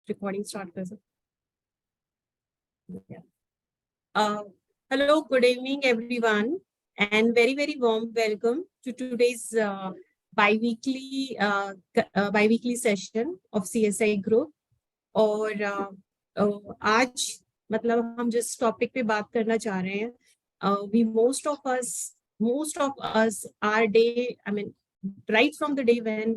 recording start कर सकते. Hello, good evening, everyone, and very warm welcome to today's bi-weekly session of CSI group. और आज मतलब हम जिस टॉपिक पे बात करना चाह रहे हैं, most of us our day, I mean right from the day when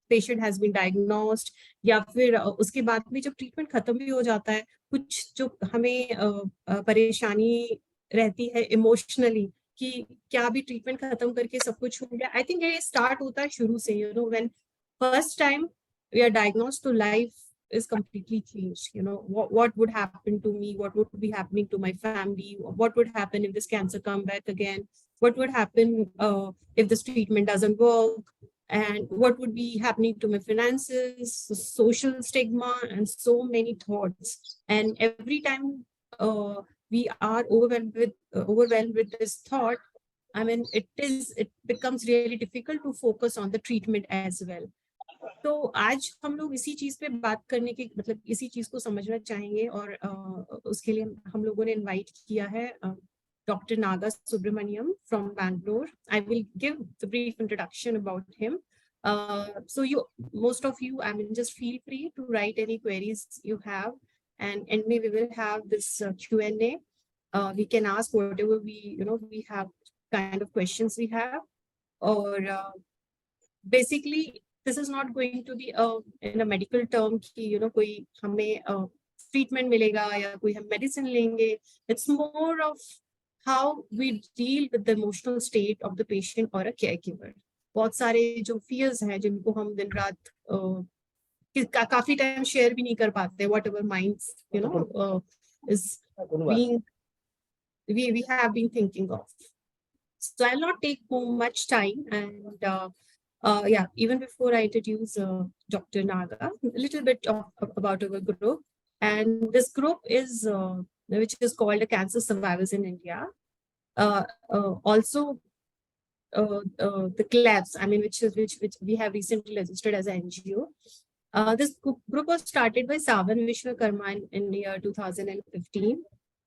patient has been diagnosed या फिर उसके बाद में जब ट्रीटमेंट खत्म भी हो जाता है, कुछ जो हमें परेशानी रहती है इमोशनली कि क्या भी ट्रीटमेंट खत्म करके सब कुछ हो गया. आई थिंक ये स्टार्ट होता है शुरू से, when first time we are diagnosed, तो life is completely changed. What would happen to me, what would be happening to my family, what would happen if this cancer come back again, what would happen if this treatment doesn't work, and what would be happening to my finances, social stigma, and so many thoughts. And every time we are overwhelmed with this thought, I mean, it becomes really difficult to focus on the treatment as well. तो आज हम लोग इसी चीज पे बात करने की, मतलब इसी चीज को समझना चाहेंगे, और उसके लिए हम लोगों ने इनवाइट किया है doctor Naga Subramaniam from Bangalore. I will give the brief introduction about him. So most of you, I mean, just feel free to write any queries you have, and maybe we will have this Q&A. We can ask whatever we have kind of questions we have, or basically this is not going to be in a medical term कि कोई हमें treatment मिलेगा या कोई हम medicine लेंगे. It's more of how we deal with the emotional state of the patient or a caregiver. बहुत सारे जो fears हैं जिनको हम दिन रात काफी टाइम शेयर भी नहीं कर पाते, whatever minds is being we have been thinking of. So I'll not take much time, and even before I introduce Dr. Naga, a little bit about our group. And this group is, which is called the Cancer Survivors in India. Also, the CLABS, I mean, which we have recently registered as an NGO. This group was started by Savan Vishwakarma in the year 2015.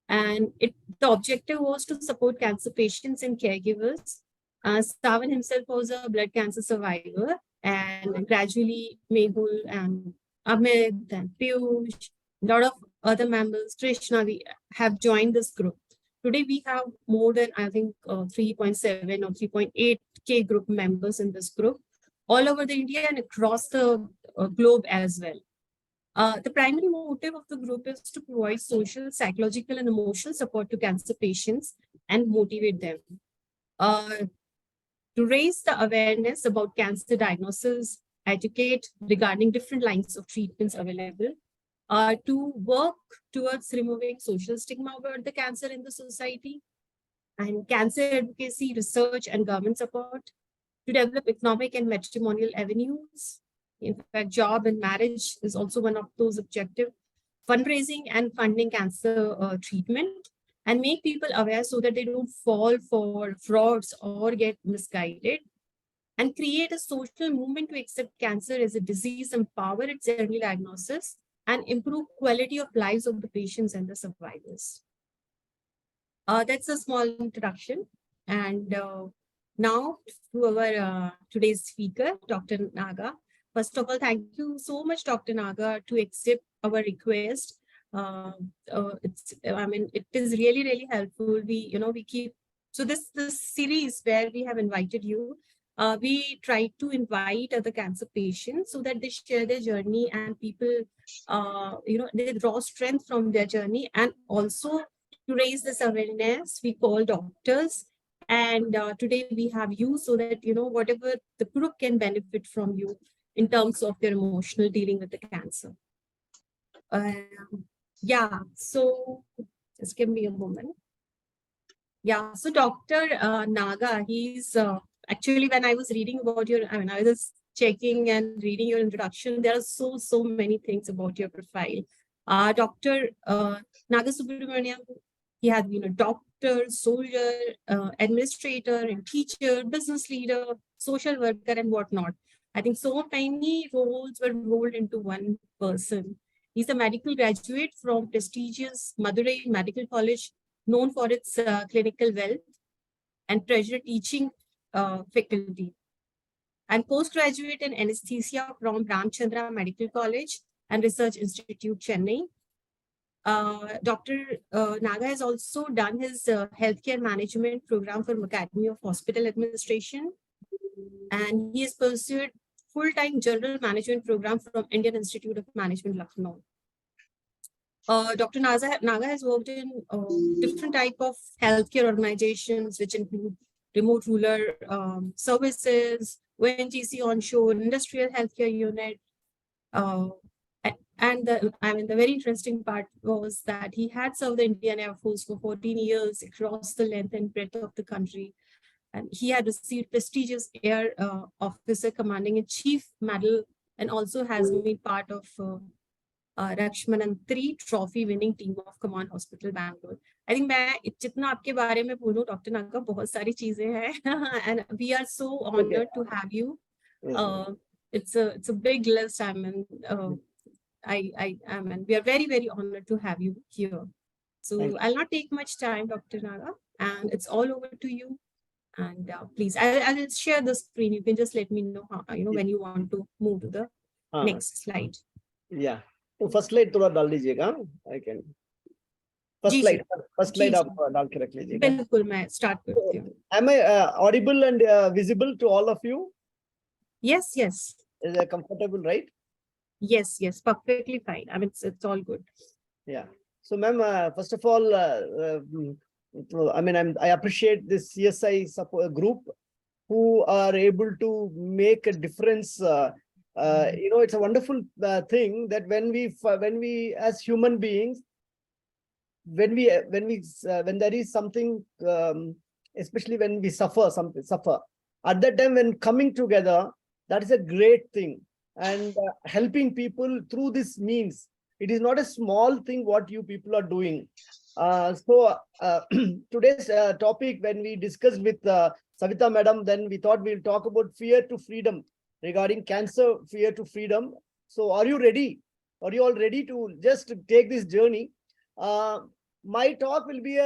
And the objective was to support cancer patients and caregivers. Savan himself was a blood cancer survivor, and gradually Mehul and Amit and Piyush, a lot of other members, Krishna, we have joined this group. Today we have more than, I think, 3.7 or 3.8K group members in this group, all over the India and across the globe as well. The primary motive of the group is to provide social, psychological, and emotional support to cancer patients and motivate them. To raise the awareness about cancer diagnosis, educate regarding different lines of treatments available, to work towards removing social stigma about the cancer in the society, and cancer advocacy, research, and government support, to develop economic and matrimonial avenues. In fact, job and marriage is also one of those objectives, fundraising and funding cancer treatment, and make people aware so that they don't fall for frauds or get misguided, and create a social movement to accept cancer as a disease, empower its early diagnosis, and improve quality of lives of the patients and the survivors. That's a small introduction. And now to our today's speaker, Dr. Naga. First of all, thank you so much, Dr. Naga, to accept our request. It is really helpful. We keep, so this series where we have invited you, we try to invite other cancer patients so that they share their journey, and people they draw strength from their journey, and also to raise this awareness we call doctors. And today we have you so that whatever the group can benefit from you in terms of their emotional dealing with the cancer. So just give me a moment. So Dr. Naga, he's actually, when I was reading about I was checking and reading your introduction, there are so many things about your profile. Dr. Naga Subramaniam, he has been a doctor, soldier, administrator, and teacher, business leader, social worker, and whatnot. I think so many roles were rolled into one person. He's a medical graduate from prestigious Madurai Medical College, known for its clinical wealth and treasure teaching faculty. And postgraduate in anesthesia from Ramchandra Medical College and Research Institute, Chennai. Dr. Naga has also done his healthcare management program from Academy of Hospital Administration, and he has pursued full-time general management program from Indian Institute of Management, Lucknow. Dr. Naga has worked in different type of healthcare organizations, which include remote rural services, ONGC onshore, industrial healthcare unit. And the very interesting part was that he had served the Indian Air Force for 14 years across the length and breadth of the country. And he had received prestigious Air Officer Commanding in Chief Medal, and also has been part of Lakshmanan 3 trophy winning team of Command Hospital, Bangalore. I think मैं जितना आपके बारे में बोलूं doctor Naga बहुत सारी चीजें हैं and we are so honored to have you. It's a big list. I mean, we are very honored to have you here. So I'll not take much time, Dr. Naga, and it's all over to you. And please, I'll share the screen. You can just let me know how, when you want to move to the next slide. Yeah. तो first slide थोड़ा डाल दीजिएगा. I can first slide आप डाल के रख लीजिएगा. बिल्कुल मैं स्टार्ट करती हूँ. Am I audible and visible to all of you? Yes. Is it comfortable, right? Yes, perfectly fine. I mean, it's all good. Yeah. So, ma'am, first of all, I appreciate this CSI support group who are able to make a difference. It's a wonderful thing that when we as human beings, when there is something, especially when we suffer, at that time when coming together, that is a great thing. And helping people through this means, it is not a small thing what you people are doing. Today's topic, when we discussed with Savita madam, then we thought we'll talk about fear to freedom, regarding cancer, fear to freedom. So are you ready? Are you all ready to just take this journey? My talk will be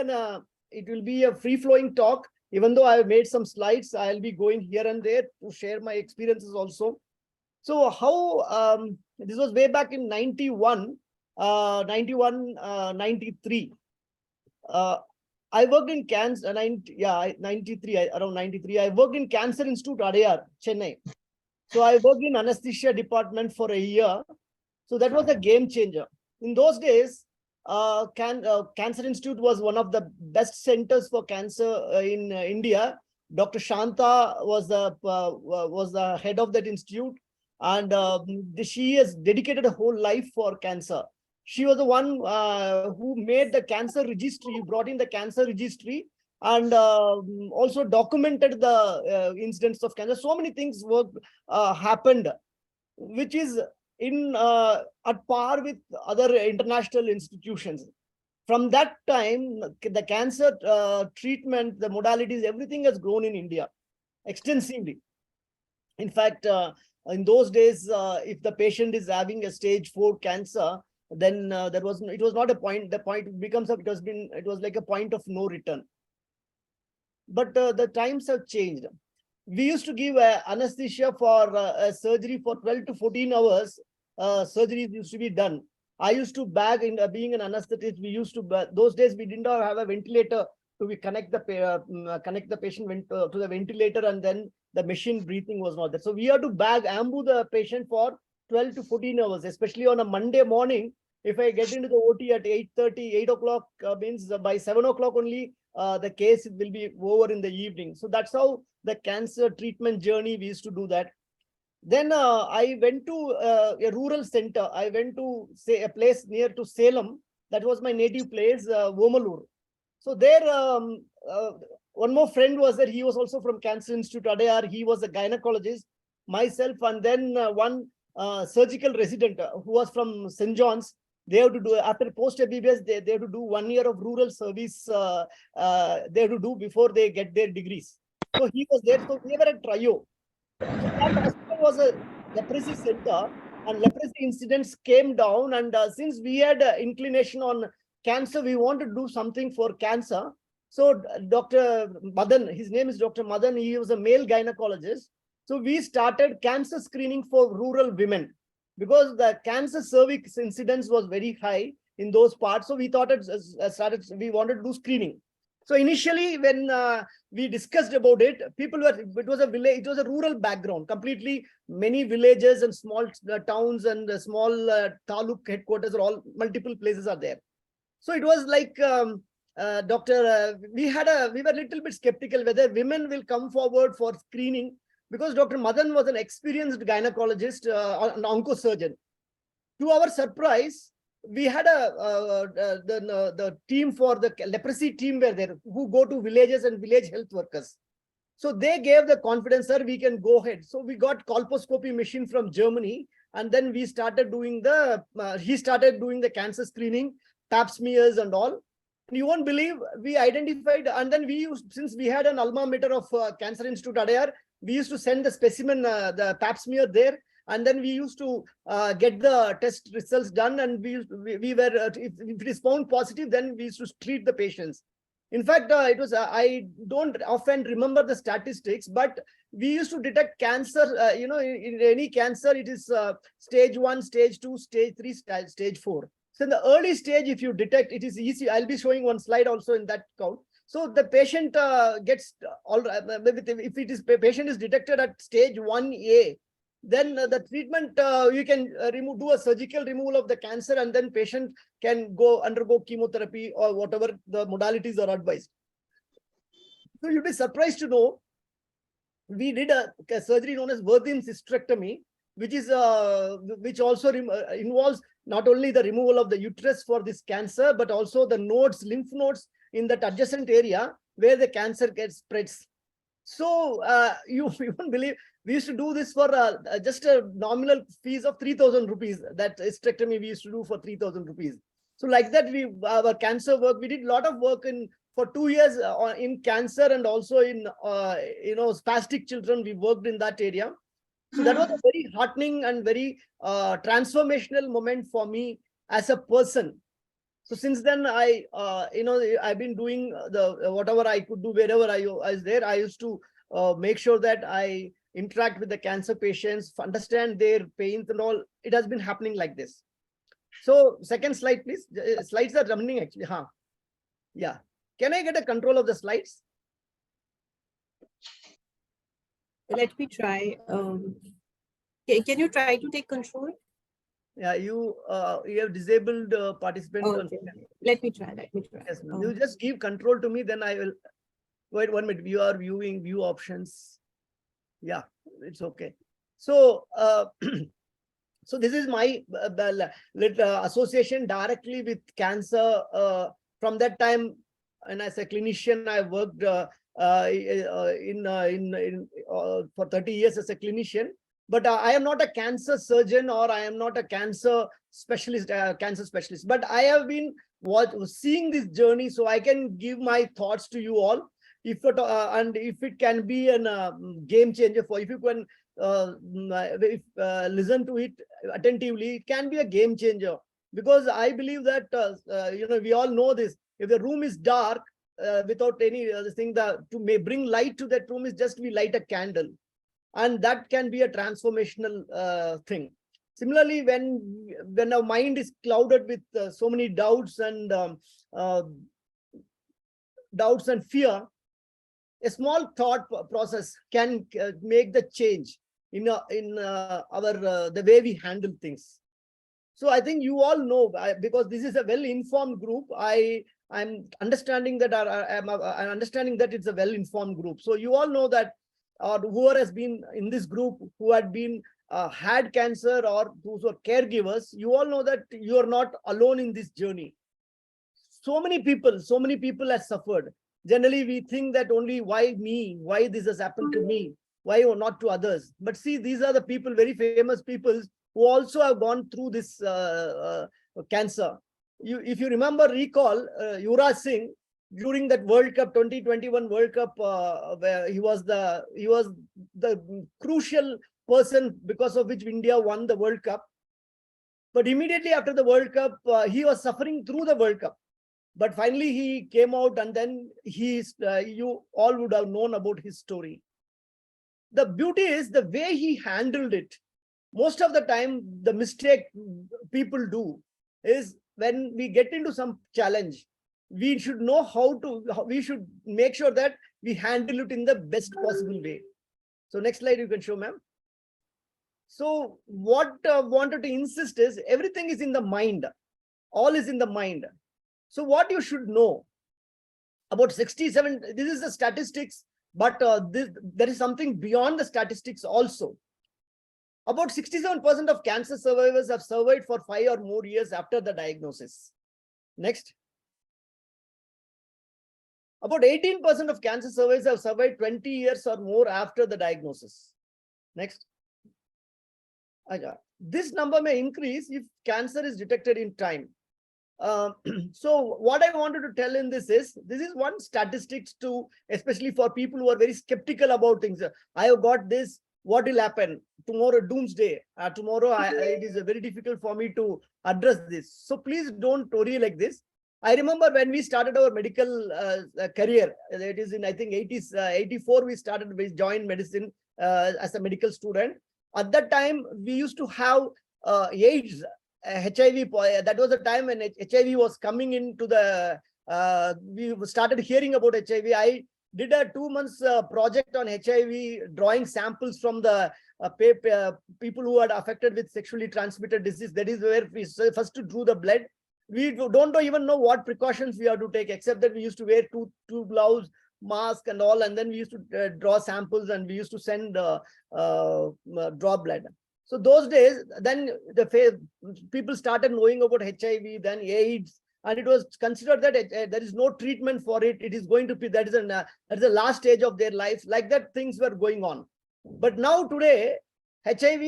a free-flowing talk. Even though I have made some slides, I'll be going here and there to share my experiences also. So how, this was way back in 93. I worked in cancer, 93, around 93. I worked in Cancer Institute, Adyar, Chennai. So I worked in anesthesia department for a year. So that was a game changer. In those days, Cancer Institute was one of the best centers for cancer in India. Dr. Shanta was the head of that institute. And she has dedicated a whole life for cancer. She was the one who made the cancer registry, brought in the cancer registry, and also documented the incidents of cancer. So many things happened, which is at par with other international institutions. From that time, the cancer treatment, the modalities, everything has grown in India extensively. In fact, in those days, if the patient is having a stage 4 cancer, then it was not a point. The point becomes it was like a point of no return. But the times have changed. We used to give anesthesia for a surgery for 12 to 14 hours. Surgeries used to be done. I used to bag in being an anesthetist. We used to those days we didn't have a ventilator to connect the patient to the ventilator, and then the machine breathing was not there. So we had to ambu the patient for 12 to 14 hours, especially on a Monday morning. If I get into the OT at 8:30, 8 o'clock, means by 7 o'clock only, the case will be over in the evening. So that's how the cancer treatment journey, we used to do that. Then I went to a rural center. I went to a place near to Salem. That was my native place, Vomalur. So there, one more friend was there. He was also from Cancer Institute, Adyar. He was a gynecologist. Myself, and then one surgical resident who was from St. John's. They have to do, after post MBBS, they have to do 1 year of rural service. They have to do before they get their degrees. So he was there. So we were a trio. So that hospital was a leprosy center. and leprosy incidents came down. And since we had inclination on cancer, we want to do something for cancer. So Dr. Madan, his name is Dr. Madan, he was a male gynecologist. So we started cancer screening for rural women because the cancer cervix incidence was very high in those parts. So we thought we wanted to do screening. So initially, when we discussed about it, it was a village, it was a rural background, completely many villages and small towns and small taluk headquarters, all multiple places are there. So it was like, we were a little bit skeptical whether women will come forward for screening, because Dr. Madan was an experienced gynecologist, an oncosurgeon. To our surprise, we had the team for the leprosy team were there, who go to villages and village health workers. So they gave the confidence, sir, we can go ahead. So we got colposcopy machine from Germany, and then we started doing he started doing the cancer screening, pap smears and all. And you won't believe, we identified, and then we used, since we had an alma mater of Cancer Institute Adayar, we used to send the specimen, the pap smear there. And then we used to get the test results done, and we were, if it is found positive, then we used to treat the patients. In fact, it was, I don't often remember the statistics, but we used to detect cancer, in any cancer, it is stage 1, stage 2, stage 3, stage 4. So in the early stage, if you detect, it is easy. I'll be showing one slide also in that count. So the patient gets, if it is, patient is detected at stage 1A, then the treatment, you can do a surgical removal of the cancer, and then patient can undergo chemotherapy or whatever the modalities are advised. So you'll be surprised to know, we did a surgery known as Werthin's hysterectomy, which also involves not only the removal of the uterus for this cancer, but also the nodes, lymph nodes in that adjacent area where the cancer gets spreads. So you won't believe, we used to do this for just a nominal fees of 3,000 rupees. That hysterectomy we used to do for 3,000 rupees. So like that, our cancer work, we did a lot of work for 2 years in cancer, and also in spastic children. We worked in that area. So that was a very heartening and very transformational moment for me as a person. So since then, I've been doing whatever I could do wherever I was there. I used to make sure that I interact with the cancer patients, understand their pains and all. It has been happening like this. So second slide, please. Slides are running actually. Yeah. Can I get a control of the slides? Let me try. Can you try to take control? Yeah, you have disabled participant. Okay. Let me try. Yes, you just give control to me, then I will. Wait 1 minute. You are viewing view options. Yeah, it's okay. So, so this is my association directly with cancer. From that time, and as a clinician, I worked for 30 years as a clinician. But I am not a cancer surgeon, or I am not a cancer specialist, But I have been seeing this journey, so I can give my thoughts to you all. And if it can be a game changer if you can listen to it attentively, it can be a game changer. Because I believe that we all know this. If the room is dark, without any thing, to bring light to that room is just we light a candle. And that can be a transformational thing. Similarly, when our mind is clouded with so many doubts and fear, a small thought process can make the change in the way we handle things. So I think you all know, because this is a well-informed group. I'm understanding that I'm understanding that it's a well-informed group. So you all know that. Or whoever has been in this group, who had been had cancer, or those are caregivers, you all know that you are not alone in this journey. So many people have suffered. Generally, we think that only why me, why this has happened to me, why not to others. But see, these are the people, very famous people, who also have gone through this cancer. If you recall, Yuvraj Singh, during that World Cup 2021 World Cup, where he was the crucial person because of which India won the World Cup. But immediately after the World Cup, he was suffering through the World Cup. But finally, he came out, and then you all would have known about his story. The beauty is the way he handled it. Most of the time, the mistake people do is when we get into some challenge, we should know we should make sure that we handle it in the best possible way. So next slide you can show, ma'am. So what wanted to insist is everything is in the mind. All is in the mind. So what you should know about 67, this is the statistics, but there is something beyond the statistics also. About 67% of cancer survivors have survived for 5 or more years after the diagnosis. Next. About 18% of cancer survivors have survived 20 years or more after the diagnosis. Next. This number may increase if cancer is detected in time. So what I wanted to tell in this is one statistics to, especially for people who are very skeptical about things. I have got this, what will happen tomorrow, doomsday, tomorrow it is very difficult for me to address this. So please don't worry like this. I remember when we started our medical career, it is in, I think, 84, we joined medicine as a medical student. At that time, we used to have AIDS, HIV. That was the time when HIV was coming into the, we started hearing about HIV. I did a 2 months project on HIV, drawing samples from the people who are affected with sexually transmitted disease. That is where we first drew the blood. We don't even know what precautions we have to take, except that we used to wear two gloves, mask and all, and then we used to draw samples, and we used to send draw blood. So those days, then people started knowing about HIV, then AIDS, and it was considered that there is no treatment for it. It is going to be, that is the last stage of their life. Like that, things were going on. But now today, HIV,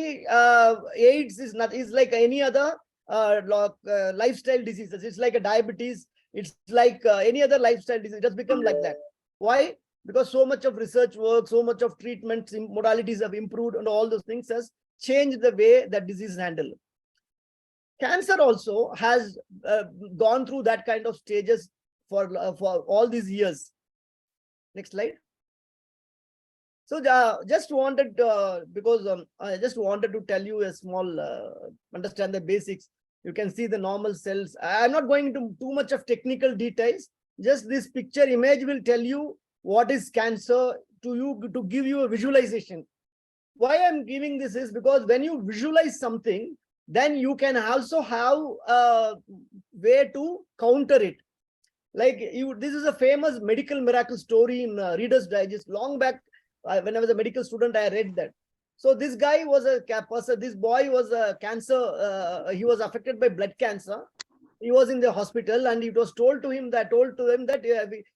AIDS is like any other lifestyle diseases. It's like a diabetes. It's like any other lifestyle disease. It has become like that. Why? Because so much of research work, so much of treatments, modalities have improved, and all those things has changed the way that disease is handled. Cancer also has gone through that kind of stages for all these years. Next slide. So just wanted because I just wanted to tell you a small understand the basics. You can see the normal cells. I'm not going into too much of technical details. Just this picture image will tell you what is cancer to you, to give you a visualization. Why I'm giving this is because when you visualize something, then you can also have a way to counter it. Like this is a famous medical miracle story in Reader's Digest. Long back, when I was a medical student, I read that. So this guy was a person, this boy was a cancer, he was affected by blood cancer. He was in the hospital, and it was told to him that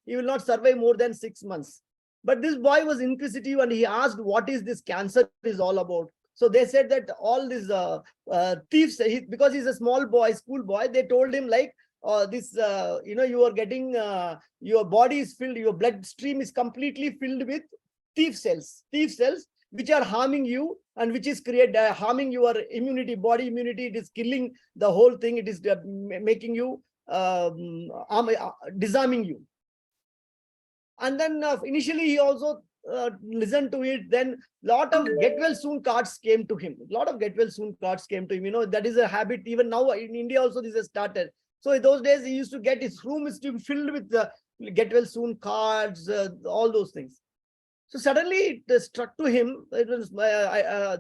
he will not survive more than 6 months. But this boy was inquisitive, and he asked what is this cancer is all about. So they said that all these thieves, because he's a small boy, school boy, they told him like, you are getting, your body is filled, your bloodstream is completely filled with thief cells, which are harming you, and which is harming your immunity, body immunity. It is killing the whole thing. It is making you, disarming you. And then initially he also listened to it. Then lot of get well soon cards came to him. You know, that is a habit. Even now in India also this has started. So in those days he used to get his room is filled with the get well soon cards, all those things. So suddenly it struck to him. It was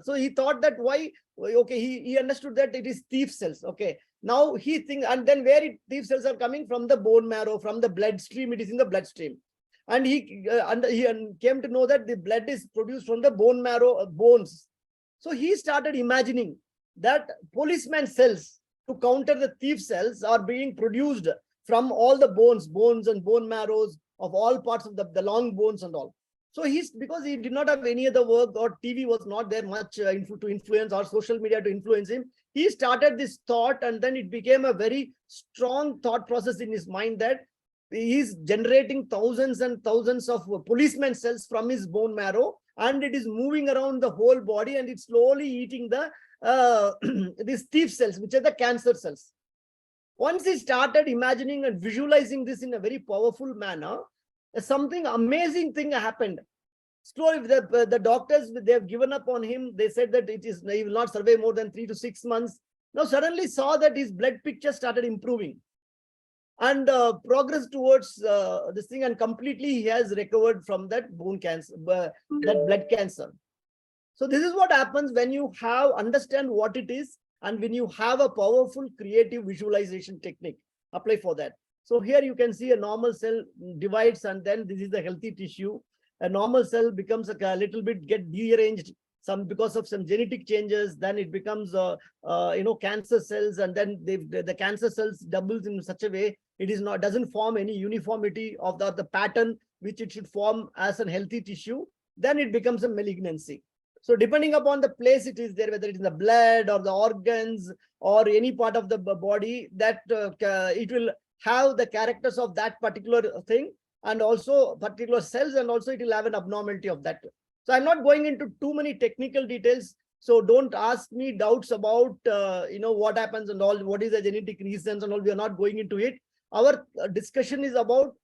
so he thought that why? Okay, he understood that it is thief cells. Okay, now he thinks, and then where thief cells are coming from? The bone marrow, from the bloodstream. It is in the bloodstream, and he came to know that the blood is produced from the bone marrow, bones. So he started imagining that policeman cells to counter the thief cells are being produced from all the bones and bone marrows of all parts of the long bones and all. So because he did not have any other work, or TV was not there much to influence, or social media to influence him, he started this thought, and then it became a very strong thought process in his mind that he is generating thousands and thousands of policeman cells from his bone marrow, and it is moving around the whole body, and it's slowly eating the these thief cells, which are the cancer cells. Once he started imagining and visualizing this in a very powerful manner, something amazing thing happened. So if the doctors, they have given up on him. They said that he will not survive more than 3 to 6 months. Now suddenly saw that his blood picture started improving and progress towards this thing, and completely he has recovered from that bone cancer, that blood cancer. So this is what happens when you understand what it is, and when you have a powerful creative visualization technique. Apply for that. So here you can see a normal cell divides, and then this is the healthy tissue. A normal cell becomes a little bit get dearranged because of some genetic changes. Then it becomes cancer cells, and then the cancer cells doubles in such a way it doesn't form any uniformity of the pattern which it should form as a healthy tissue. Then it becomes a malignancy. So depending upon the place it is there, whether it is the blood or the organs or any part of the body, that it will have the characters of that particular thing, and also particular cells, and also it will have an abnormality of that. So I'm not going into too many technical details. So don't ask me doubts about what happens and all, what is the genetic reasons and all. We are not going into it. Our discussion is about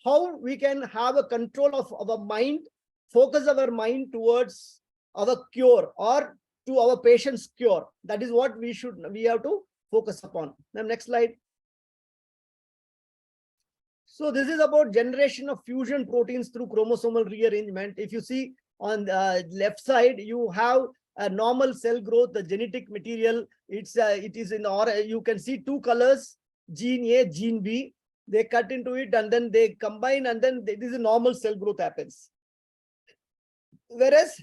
how we can have a control of our mind, focus our mind towards our cure or to our patient's cure. That is what we have to focus upon. Now, next slide. So this is about generation of fusion proteins through chromosomal rearrangement. If you see on the left side, you have a normal cell growth, the genetic material. It is in orange. You can see two colors, gene A, gene B. They cut into it and then they combine, and then this is normal cell growth happens. Whereas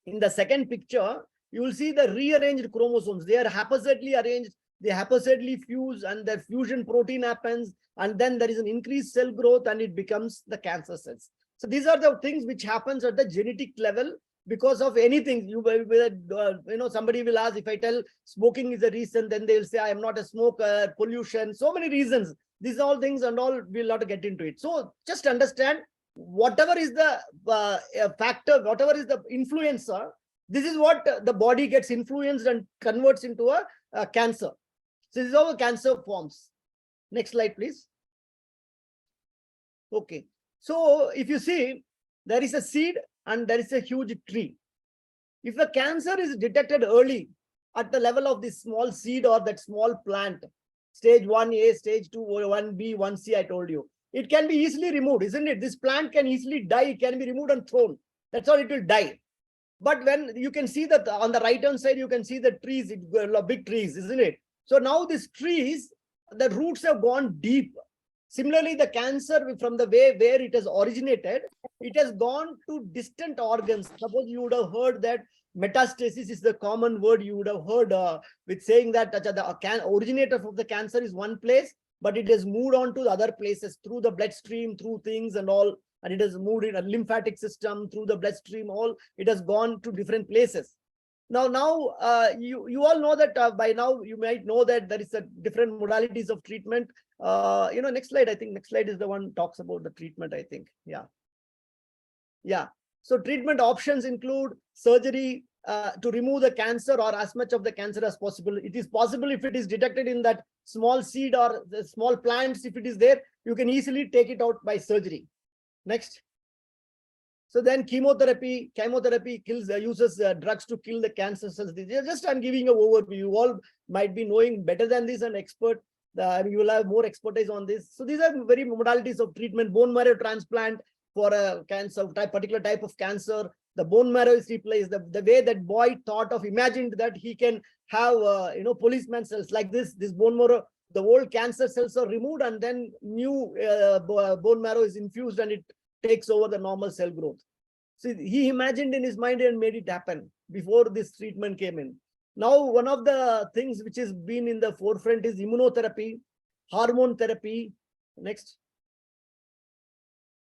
in the second picture, you will see the rearranged chromosomes. They are haphazardly arranged, they haphazardly fuse, and the fusion protein happens, and then there is an increased cell growth and it becomes the cancer cells. So these are the things which happens at the genetic level because of anything. Somebody will ask, if I tell smoking is the reason, then they will say I am not a smoker, pollution, so many reasons. These are all things and all, we'll not get into it. So just understand, whatever is the factor, whatever is the influencer, this is what the body gets influenced and converts into a cancer. So this is how cancer forms. Next slide, please. Okay. So if you see, there is a seed and there is a huge tree. If the cancer is detected early at the level of this small seed or that small plant, stage 1A, stage 2, 1B, 1C, I told you, it can be easily removed, isn't it? This plant can easily die, it can be removed and thrown. That's all, it will die. But when you can see that on the right hand side, you can see the trees, big trees, isn't it? So now these trees, the roots have gone deep. Similarly, the cancer, from the way where it has originated, it has gone to distant organs. Suppose you would have heard that metastasis is the common word you would have heard with saying that the originator of the cancer is one place, but it has moved on to the other places through the bloodstream, through things and all, and it has moved in a lymphatic system through the bloodstream, all it has gone to different places. Now, you all know that by now you might know that there is a different modalities of treatment. Next slide. I think next slide is the one talks about the treatment. I think, yeah. So treatment options include surgery to remove the cancer or as much of the cancer as possible. It is possible if it is detected in that small seed or the small plants. If it is there, you can easily take it out by surgery. Next. So then chemotherapy uses drugs to kill the cancer cells. Just I'm giving an overview. You all might be knowing better than this, an expert. You will have more expertise on this. So these are very modalities of treatment. Bone marrow transplant for a cancer, particular type of cancer. The bone marrow is replaced. The way that boy imagined that he can have policeman cells like this bone marrow, the old cancer cells are removed and then new bone marrow is infused and it takes over the normal cell growth. So he imagined in his mind and made it happen before this treatment came in. Now, one of the things which has been in the forefront is immunotherapy, hormone therapy. Next.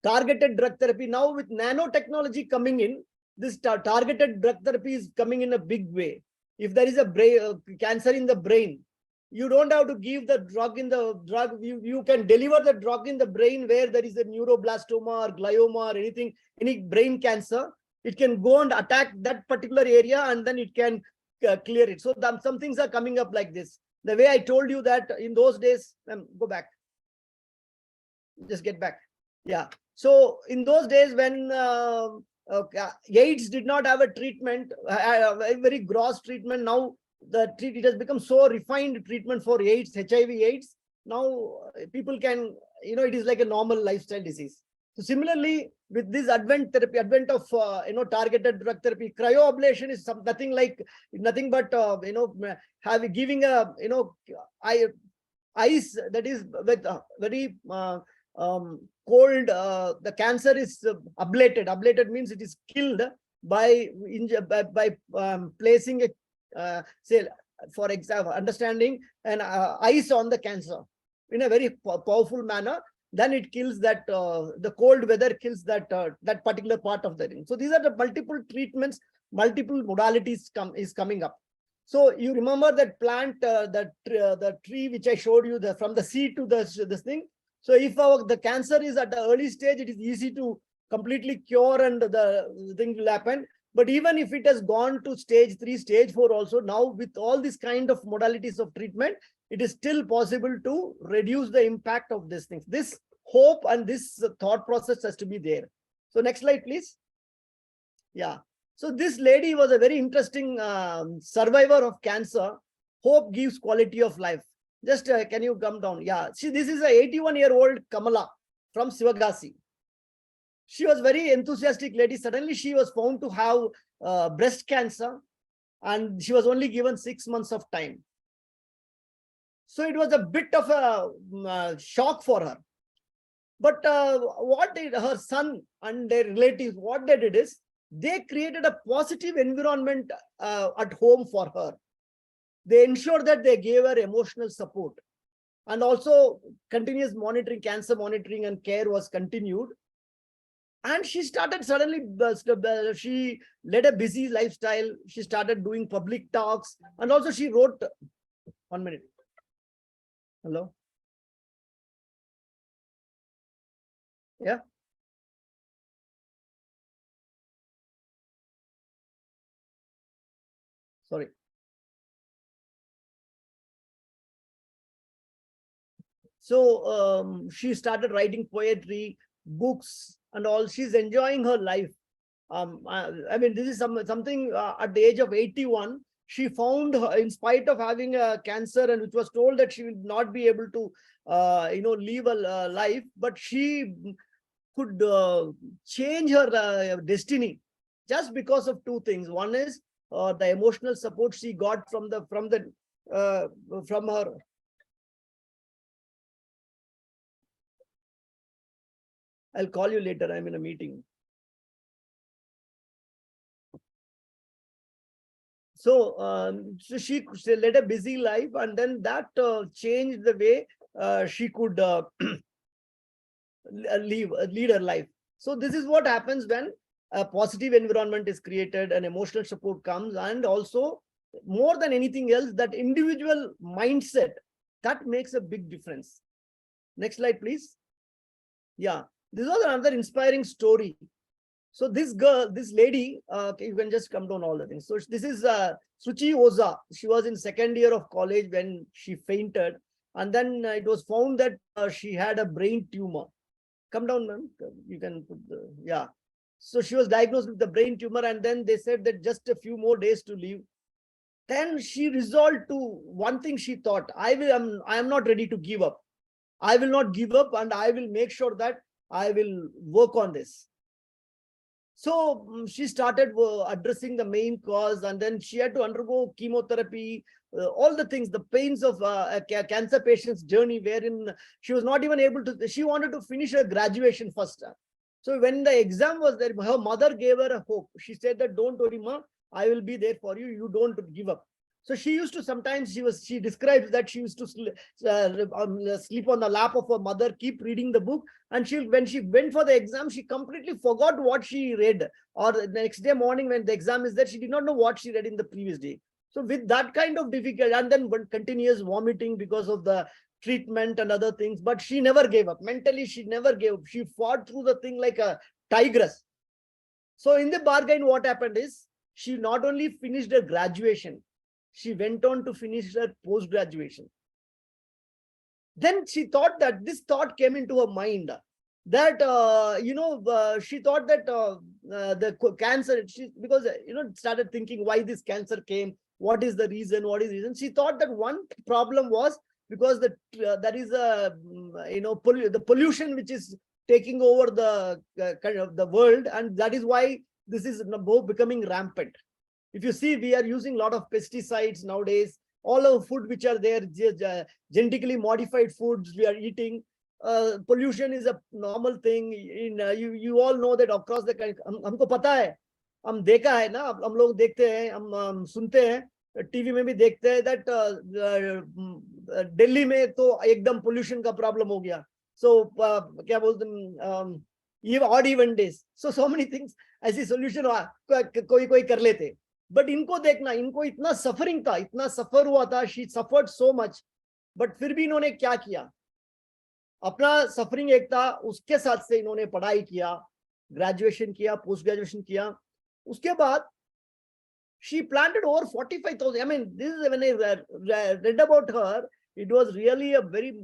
Targeted drug therapy. Now with nanotechnology coming in, this targeted drug therapy is coming in a big way. If there is a cancer in the brain, you don't have to give the drug you can deliver the drug in the brain where there is a neuroblastoma or glioma or any brain cancer. It can go and attack that particular area and then it can clear it. So some things are coming up like this. The way I told you that in those days, go back. Just get back. Yeah. So in those days when AIDS did not have a treatment, a very gross treatment. Now it has become so refined treatment for AIDS, HIV/AIDS. Now people can, it is like a normal lifestyle disease. So similarly, with this advent of targeted drug therapy, cryoablation is nothing but giving a ice that is with very cold. The cancer is ablated. Ablated means it is killed by placing a say, for example, understanding an ice on the cancer in a very powerful manner. Then it kills that, the cold weather kills that particular part of the ring. So these are the multiple treatments, multiple modalities coming up. So you remember that plant, the tree which I showed you, from the seed to this thing. So if the cancer is at the early stage, it is easy to completely cure and the thing will happen. But even if it has gone to stage 3, stage 4 also, now with all these kind of modalities of treatment, it is still possible to reduce the impact of these things. This hope and this thought process has to be there. So next slide, please. Yeah. So this lady was a very interesting survivor of cancer. Hope gives quality of life. Just can you come down? Yeah. See, this is a 81-year-old Kamala from Sivagasi. She was very enthusiastic lady. Suddenly she was found to have breast cancer, and she was only given 6 months of time. So it was a bit of a shock for her. But what did her son and their relatives, what they did is, they created a positive environment at home for her. They ensured that they gave her emotional support. And also continuous monitoring, cancer monitoring and care was continued. And she started suddenly, she led a busy lifestyle. She started doing public talks. And also she wrote, 1 minute. Hello? Yeah. Sorry. So she started writing poetry, books, and all. She's enjoying her life. I mean, this is something at the age of 81. She found, in spite of having a cancer, and which was told that she will not be able to, live a life, but she could change her destiny just because of two things. One is the emotional support she got from her. I'll call you later. I'm in a meeting. So, so she led a busy life, and then that changed the way she could lead her life. So this is what happens when a positive environment is created and emotional support comes, and also more than anything else, that individual mindset, that makes a big difference. Next slide, please. Yeah, this was another inspiring story. So this girl, this lady, you can just come down all the things. So this is Suchi Oza. She was in second year of college when she fainted. And then it was found that she had a brain tumor. Come down, ma'am. You can put the, yeah. So she was diagnosed with the brain tumor, and then they said that just a few more days to live. Then she resolved to one thing. She thought, I am not ready to give up. I will not give up, and I will make sure that I will work on this. So she started addressing the main cause, and then she had to undergo chemotherapy, all the things, the pains of a cancer patient's journey, wherein she was not even able to, she wanted to finish her graduation first. So when the exam was there, her mother gave her a hope. She said that, don't worry, ma, I will be there for you. You don't give up. So she used to, sometimes she describes that she used to sleep on the lap of her mother, keep reading the book. And when she went for the exam, she completely forgot what she read. Or the next day morning when the exam is there, she did not know what she read in the previous day. So with that kind of difficulty, and then continuous vomiting because of the treatment and other things, but she never gave up. Mentally, she never gave up. She fought through the thing like a tigress. So in the bargain, what happened is, she not only finished her graduation, she went on to finish her post graduation. Then she thought that this thought came into her mind that she thought that the cancer, because started thinking why this cancer came, what is the reason, she thought that one problem was because there is a the pollution which is taking over the kind of the world, and that is why this is becoming rampant. If you see, we are using a lot of pesticides nowadays. All our food which are there, genetically modified foods we are eating. Pollution is a normal thing. You all know that across the country, हमको पता है, हम देखा है ना, हम लोग देखते हैं, हम सुनते हैं, टीवी में भी देखते हैं that दिल्ली में तो एकदम pollution का problem हो गया. So क्या बोलते हैं, odd even days. So many things. ऐसी solution कोई कर लेते. बट इनको देखना, इनको इतना सफरिंग था, इतना सफर हुआ था, she suffered so much, but फिर भी इन्होंने क्या किया, अपना सफरिंग एक था, उसके साथ से इन्होंने पढ़ाई किया, ग्रेजुएशन किया, पोस्ट ग्रेजुएशन किया. उसके बाद she planted over 45,000. I mean, this is when I read about her, it was really a very,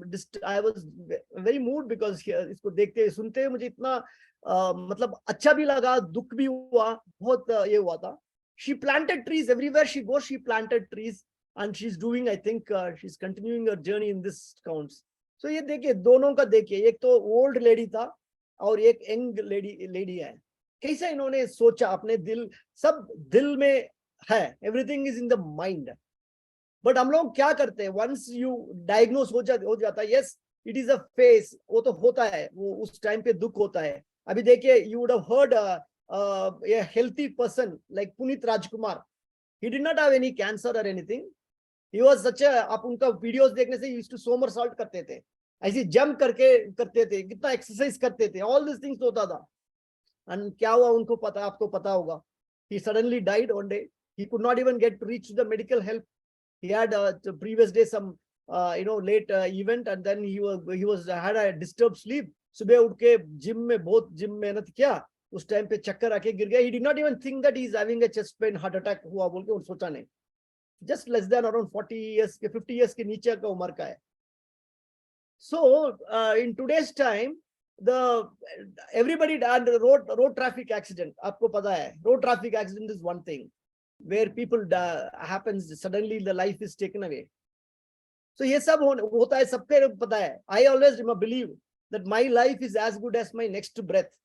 I was very moved because इसको देखते सुनते मुझे इतना मतलब अच्छा भी लगा, दुख भी हुआ, बहुत ये हुआ था. She planted trees everywhere she goes. She planted trees, and she's doing, I think, she's continuing her journey in this counts. So ये देखिए, दोनों का देखिए, एक तो ओल्ड लेडी था और एक यंग लेडी है. कैसा इन्होंने सोचा, अपने दिल, सब दिल में है, everything is in the mind. But हम लोग क्या करते हैं, वंस यू डायग्नोस हो जाता है, yes it is a face, वो तो होता है, वो उस टाइम पे दुख होता है. अभी देखिए, you would have heard a healthy person like Puneet Rajkumar, he did not have any cancer or anything. He was such a, आप उनका वीडियोस देखने से used to somersault करते थे, ऐसी जंप करते थे, कितना एक्सरसाइज करते थे, all these things होता था. And क्या हुआ उनको पता, आपको पता होगा, he suddenly died one day. He could not even get to reach the medical help. He had the previous day some late event, and then he was had a disturbed sleep. सुबह उठ के gym में मेहनत किया, उस time पे चक्कर आके गिर गया. He did not even think that he is having a chest pain, heart attack हुआ बोल के सोचा नहीं. Just less than around 40 years के 50 years के नीचे का उम्र का है. So in today's time, everybody died road traffic accident. आपको पता है, road traffic accident is one thing where people happens suddenly, the life is taken away. So ये सब होता है, सबके पता है. I always believe that my life is as good as my next breath.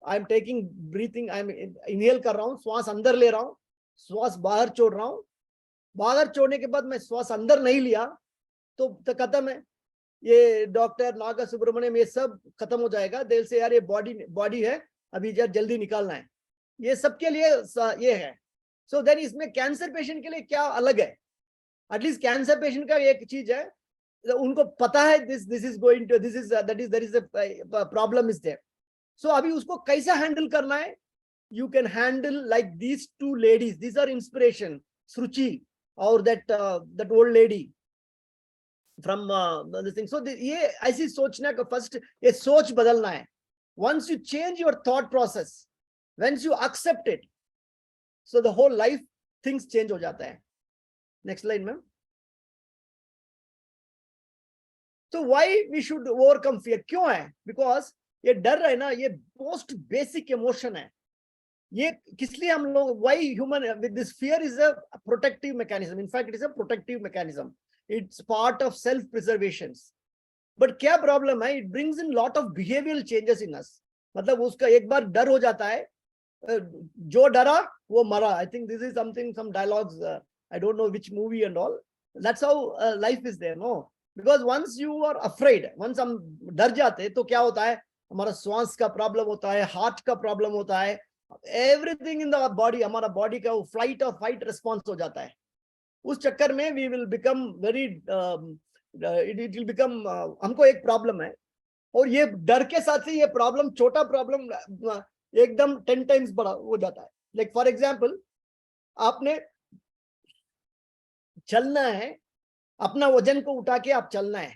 I'm taking breathing, I'm inhale कर रहा हूँ, श्वास अंदर ले रहा हूँ, श्वास बाहर छोड़ रहा हूँ. बाहर छोड़ने के बाद मैं श्वास अंदर नहीं लिया तो खत्म है. ये डॉक्टर नागा सुब्रमण्यम ये सब खत्म हो जाएगा. दिल से यार ये बॉडी है, अभी जल्दी निकालना है. ये सबके लिए ये है. सो देन इसमें कैंसर पेशेंट के लिए क्या अलग है? एटलीस्ट कैंसर पेशेंट का एक चीज है, उनको पता है this is going to, there is a problem is there. So अभी उसको कैसा हैंडल करना है? You can handle like these two ladies. These are inspiration, Suruchi और that old lady from this thing. So ये ऐसी सोचना का फर्स्ट ये सोच बदलना है. Once you change your thought process, once you accept it, so the whole life things change हो जाता है. Next line, ma'am. So why we should overcome fear? क्यों है? Because ये डर है ना, ये most basic emotion है. ये किस लिए हम लोग, why human with this fear is a protective mechanism. In fact, it is a protective mechanism. It's part of self preservation. But क्या problem है? It brings in lot of behavioral changes in us. मतलब उसका एक बार डर हो जाता है, जो डरा वो मरा. I think this is something, some dialogues, I don't know which movie and all. That's how life is there, no? Because once you are afraid, once हम डर जाते हैं तो क्या होता है, हमारा श्वास का प्रॉब्लम होता है, हार्ट का प्रॉब्लम होता है, एवरीथिंग इन द बॉडी, हमारा बॉडी का फ्लाइट और फाइट रिस्पॉन्स हो जाता है. उस चक्कर में we will become very it will become, हमको एक प्रॉब्लम है और ये डर के साथ ही ये प्रॉब्लम, छोटा प्रॉब्लम एकदम 10 टाइम्स बड़ा हो जाता है. लाइक फॉर एग्जांपल, आपने चलना है, अपना वजन को उठा के आप चलना है,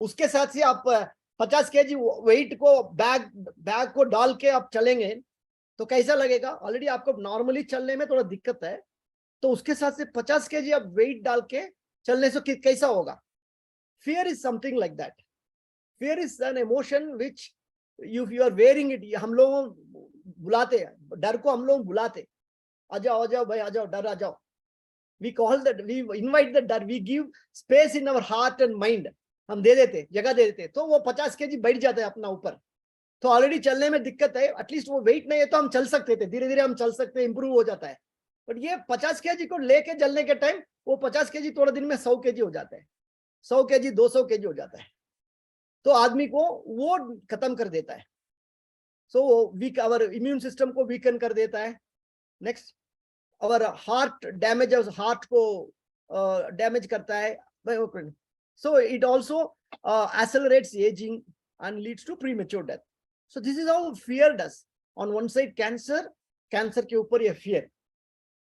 उसके साथ ही आप 50 kg वेट को बैग को डाल के आप चलेंगे तो कैसा लगेगा? ऑलरेडी आपको नॉर्मली चलने में थोड़ा दिक्कत है, तो उसके साथ से 50 केजी आप वेट डाल के चलने से कैसा होगा? Fear is something like that. Fear is an emotion which if you are wearing it, हम लोग बुलाते हैं, डर को हम लोग बुलाते, आ जाओ भाई, आ जाओ, डर आ जाओ. We call that, we invite the डर, we give space in our heart and mind. हम दे देते, जगह दे देते, तो वो 50 केजी बैठ जाता है अपना ऊपर. तो ऑलरेडी चलने में दिक्कत है, एटलीस्ट वो वेट नहीं है तो हम चल सकते थे, धीरे धीरे हम चल सकते हैं, इंप्रूव हो जाता है. बट ये 50 केजी को लेके चलने के टाइम वो 50 केजी थोड़े दिन में 100 केजी हो जाता है, 100 केजी 200 केजी हो जाता है. तो आदमी को वो खत्म कर देता है. So weak, our immune system को वीकन कर देता है. Next, our heart damage, heart को डैमेज करता है. So it also accelerates aging and leads to premature death. So this is how fear does. On one side cancer के ऊपर ये fear.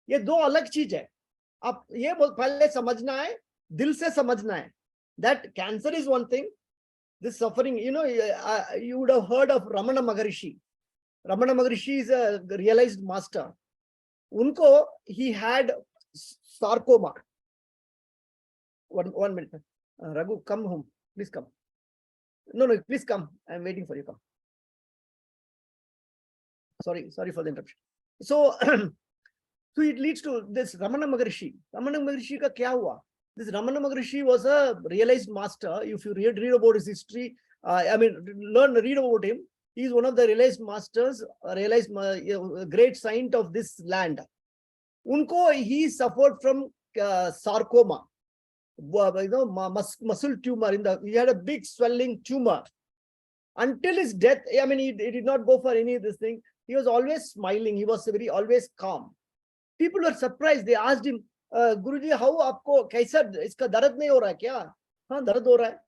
ये दो अलग चीज है. आप ये पहले समझना है, दिल से समझना है. That cancer is one thing. This suffering, you know, you would have heard of Ramana Maharishi. Ramana Maharishi is a realized master. Unko, he had sarcoma. One minute. Raghu, come home. Please come. No, please come. I'm waiting for you. Come. Sorry for the interruption. So, so it leads to this Ramana Maharishi. Ramana Maharishi ka kya hua? This Ramana Maharishi was a realized master. If you read about his history, read about him. He is one of the realized masters, great saint of this land. Unko, he suffered from sarcoma, muscle tumor. He had a big swelling tumor. Until his death, he did not go for any of this thing. He was always smiling. He was always calm. People were surprised. They asked him, Guruji, how आपको कैसा, इसका दर्द नहीं हो रहा है क्या? हाँ, दर्द हो रहा है.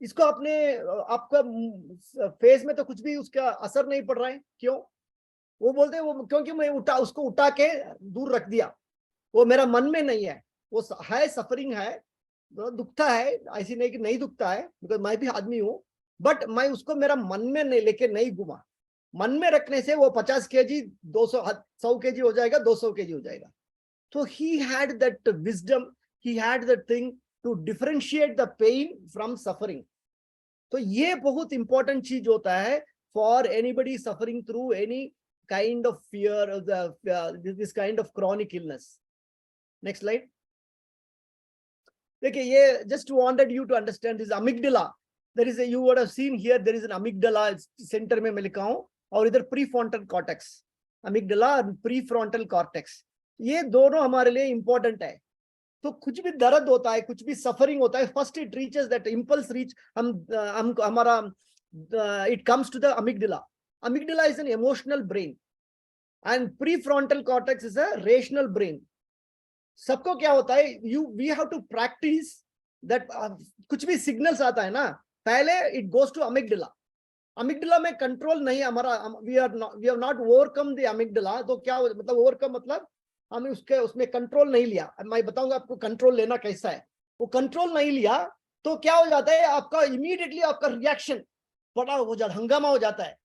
इसको आपका फेस में तो कुछ भी उसका असर नहीं पड़ रहा है, क्यों? वो बोलते हैं, वो क्योंकि मैं उसको उठा के दूर रख दिया. वो मेरा मन में नहीं है. वो है, सफरिंग है, दुखता है, ऐसी नहीं कि नहीं दुखता है, बिकॉज मैं भी आदमी हूँ, बट मैं उसको मेरा मन में नहीं लेके नहीं घुमा. मन में रखने से वो 50 केजी 100 केजी हो जाएगा, 200 केजी हो जाएगा. So he had that wisdom, he had that thing to differentiate the pain from suffering. तो ये बहुत important चीज होता है for anybody suffering through any kind of fear of this kind of chronic illness. Next slide. देखिए, ये just wanted you to understand this amygdala. There is you would have seen here, there is an amygdala center में मैं लिखा हूँ, और इधर prefrontal cortex, amygdala और prefrontal cortex. ये दोनों हमारे लिए इंपॉर्टेंट है. तो कुछ भी दर्द होता है, कुछ भी सफरिंग होता है, first it reaches that impulse reach हमारा it comes to the amygdala. Amygdala is an emotional brain and prefrontal cortex is a rational brain. सबको क्या होता है, we have to practice that. कुछ भी सिग्नल्स आता है ना, पहले it goes to amygdala. Amygdala में कंट्रोल नहीं हमारा, we have not overcome the amygdala. तो क्या मतलब ओवरकम, मतलब हमें उसमें कंट्रोल नहीं लिया. मैं बताऊंगा आपको कंट्रोल लेना कैसा है. वो कंट्रोल नहीं लिया तो क्या हो जाता है, आपका इमीडिएटली आपका रिएक्शन बड़ा हो जाता, हंगामा हो जाता है.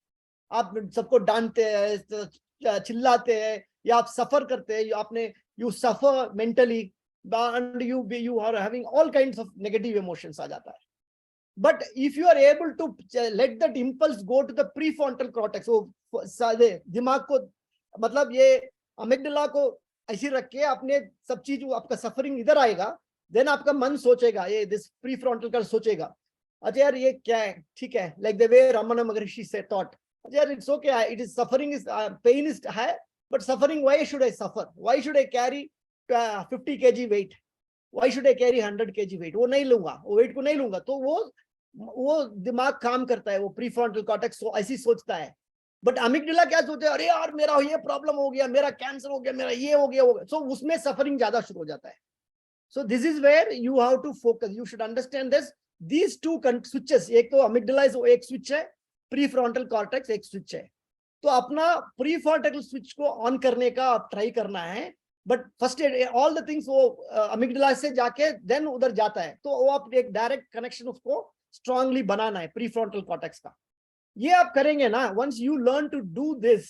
आप सबको डांटते हैं, चिल्लाते हैं, या आप सफर करते हैं. You suffer mentally and you are having all kinds of negative emotions आ जाता है. But if you are able to let that impulse go to the prefrontal cortex, वो दिमाग को, मतलब ये अमिगडाला को ऐसी रख के अपने सब चीज, आपका सफरिंग इधर आएगा, देन आपका मन सोचेगा, ये दिस प्रीफ्रंटल का सोचेगा, अच्छा यार ये क्या है, ठीक है, लाइक द वे रमना महर्षि से थॉट, अच्छा यार it's okay, it is suffering, is pain is है, but suffering, why should I suffer, why should I carry 50 kg weight, why should I carry 100 kg weight, वो नहीं लूंगा, वो वेट को नहीं लूंगा. तो वो दिमाग काम करता है, वो प्रीफ्रंटल कॉर्टेक्स ऐसी सोचता है. बट अमिगडाला क्या सोचते हैं, अरे यार मेरा ये प्रॉब्लम हो गया, मेरा कैंसर हो गया, मेरा ये हो गया. सो उसमें सफरिंग ज्यादा शुरू हो जाता है. So this is where you have to focus, you should understand this. These two switches, एक तो अमिगडाला एक स्विच है, प्रीफ्रंटल कॉर्टेक्स एक स्विच है. तो अपना प्रीफ्रंटल स्विच को ऑन करने का आप ट्राई करना है. But first all the things वो अमिगडाला से जाके देन उधर जाता है. तो वो आप एक डायरेक्ट कनेक्शन उसको स्ट्रांगली बनाना है प्रीफ्रंटल कॉर्टेक्स का. ये आप करेंगे ना, once you learn to do this,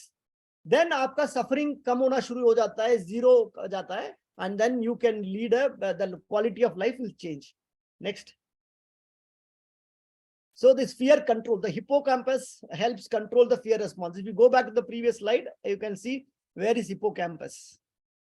then आपका सफरिंग कम होना शुरू हो जाता है, जीरो जाता है, and then you can lead the quality of life will change. Next. So this fear control, the hippocampus helps control the fear response. If you go back to the previous slide, you can see where is hippocampus.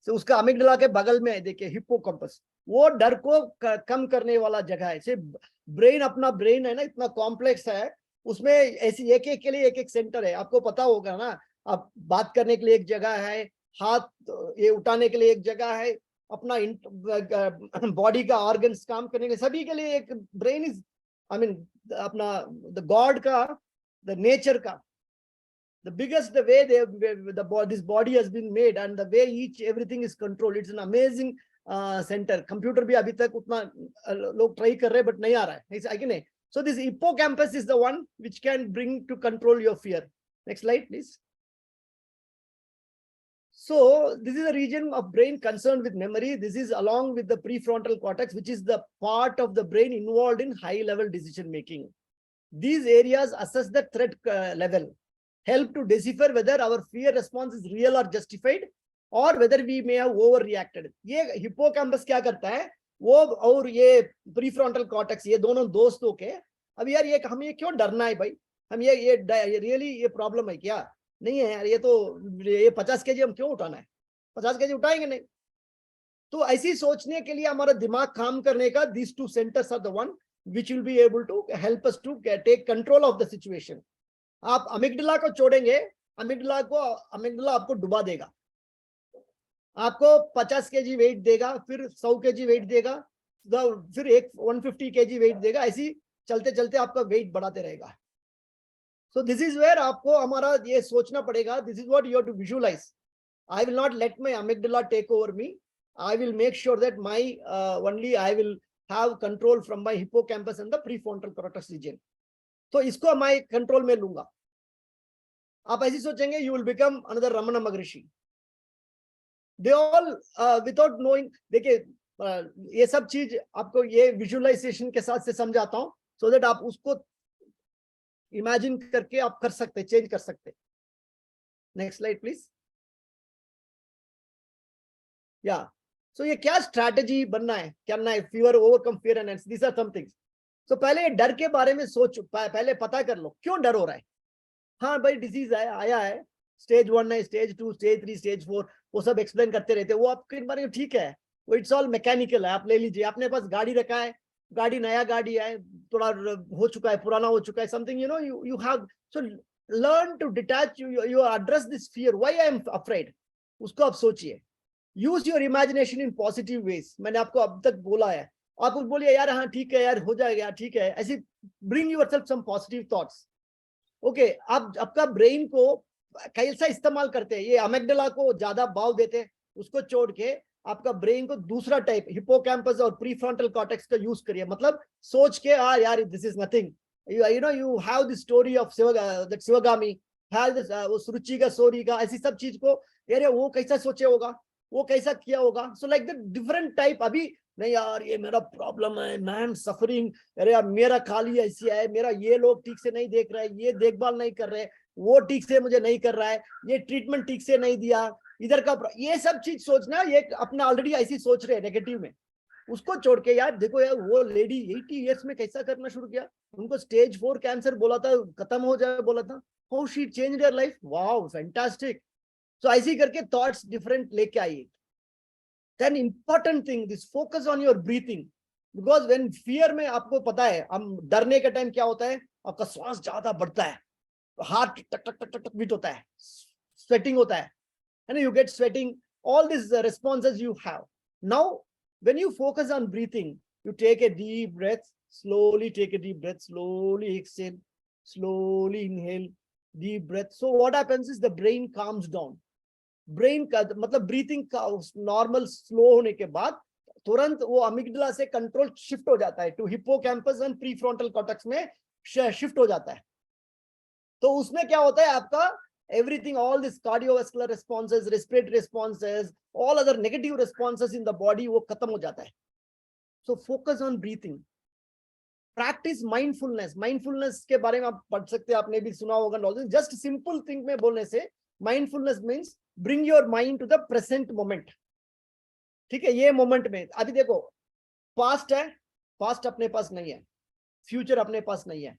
So उसका amygdala के बगल में है, देखिए hippocampus, वो डर को कम करने वाला जगह है। से ब्रेन, अपना ब्रेन है ना, इतना कॉम्प्लेक्स है, उसमें ऐसी एक एक के लिए एक एक सेंटर है। आपको पता होगा ना, आप बात करने के लिए एक जगह है, हाथ ये उठाने के लिए एक जगह है, अपना बॉडी का ऑर्गन्स काम करने के सभी के लिए एक ब्रेन इज, आई मीन अपना द गॉड का, द नेचर का, the biggest, the way this body has been made and the way everything is controlled, it's an amazing center. Computer भी अभी तक उतना लोग try कर रहे हैं but नहीं आ रहा है, so this hippocampus is the one which can bring to control your fear. Next slide please. So this is a region of brain concerned with memory. This is along with the prefrontal cortex, which is the part of the brain involved in high level decision making. These areas assess the threat level, help to decipher whether our fear response is real or justified, or whether we may have overreacted. ये hippocampus क्या करता है, वो और ये prefrontal cortex, ये दोनों दोस्त होके, अब यार ये हमें क्यों डरना है भाई, हम ये रियली ये प्रॉब्लम है क्या, नहीं है यार, ये तो ये 50 kg हम क्यों उठाना है, 50 kg उठाएंगे नहीं। तो ऐसी सोचने के लिए हमारा दिमाग काम करने का, these two centers are the one which will be able to help us to take control of the situation. आप अमिगडाला को छोड़ेंगे, अमिगडाला आपको डुबा देगा, आपको 50 kg वेट देगा, फिर 100 kg वेट देगा, फिर 150 kg वेट देगा, ऐसी चलते चलते आपका वेट बढ़ाते रहेगा। So this is where आपको हमारा ये सोचना पड़ेगा, this is what you have to visualize. I will not let my amygdala take over me. I will make sure that my only I will have control from my hippocampus and the prefrontal cortex region. तो इसको मैं control में लूंगा। आप ऐसी सोचेंगे, you will become another Ramana Maharishi. They all without knowing, देखिए ये सब चीज आपको ये विजुअलाइजेशन के साथ से समझाता हूँ, so that आप उसको इमेजिन करके आप कर सकते, चेंज कर सकते। Next slide please. या सो ये क्या स्ट्रैटेजी बनना है, करना है, fever, overcome fear and these are some things. तो पहले डर के बारे में सोच, पहले पता कर लो क्यों डर हो रहा है। हाँ भाई डिजीज आया है, स्टेज 1 है, स्टेज 2, स्टेज 3, स्टेज 4, वो सब एक्सप्लेन करते रहते हैं, वो आपके बारे में ठीक है, वो इट्स ऑल मैकेनिकल है। आप ले लीजिए, अपने पास गाड़ी रखा है, गाड़ी नया गाड़ी है, थोड़ा हो चुका है, पुराना हो चुका है, something you have, so learn to detach, you address this fear, why I am afraid, उसको आप सोचिए। use your imagination in positive ways, मैंने आपको अब तक बोला है, आप कुछ बोलिए यार हाँ ठीक है यार, हो जाएगा, ठीक है, ऐसे bring yourself some positive thoughts. Okay आप आपका ब्रेन को कैसा इस्तेमाल करते हैं, ये अमिगडाला को ज्यादा भाव देते हैं, उसको छोड़ के आपका ब्रेन को दूसरा टाइप हिप्पोकैम्पस और प्रीफ्रंटल कॉर्टेक्स का यूज करिए। मतलब सोच के यार this is nothing, you have the story of that Shivagami, have this उस रुचि का, सोरी का, ऐसी सब चीज को, यार वो कैसा सोचे होगा, वो कैसा किया होगा। So like the different type. अभी नहीं यार ये मेरा प्रॉब्लम है, मैन सफरिंग, अरे यार मेरा खाली ऐसी है, मेरा ये लोग ठीक से नहीं देख रहे, ये देखभाल नहीं कर रहे, वो ठीक से मुझे नहीं कर रहा है, ये ट्रीटमेंट ठीक से नहीं दिया, इधर का, ये सब चीज सोचना, ये अपना ऑलरेडी ऐसी सोच रहे हैं नेगेटिव में। उसको छोड़ के यार देखो यार वो लेडी 80 इयर्स में कैसा करना शुरू किया, उनको स्टेज 4 कैंसर बोला था, खत्म हो जाए बोला था, how she changed her life, wow fantastic. So ऐसी करके थॉट्स डिफरेंट लेके आइए। Then important thing, this focus on your breathing, because when fear में आपको पता है, हम डरने के टाइम क्या होता है, आपका श्वास ज्यादा बढ़ता है, हार्ट टक टक टक टक बीट होता है, स्वेटिंग होता है, and you get sweating, all these responses you have. Now when you focus on breathing, you take a deep breath, slowly take a deep breath, slowly exhale, slowly inhale, deep breath. So what happens is the brain calms down. Brain का मतलब breathing का normal slow होने के बाद तुरंत वो amygdala से control shift हो जाता है to hippocampus and prefrontal cortex में शिफ्ट हो जाता है। तो उसमें क्या होता है, आपका everything, all this cardiovascular responses, respiratory responses, all other negative responses in the body, वो खत्म हो जाता है। So focus on breathing. Practice mindfulness. Mindfulness के बारे में आप पढ़ सकते हैं, आपने भी सुना होगा नॉलेज। जस्ट सिंपल थिंग में बोलने से Mindfulness means bring your mind to the present moment. ठीक है, ये मोमेंट में अभी देखो, पास्ट है, पास्ट अपने पास नहीं है, फ्यूचर अपने पास नहीं है,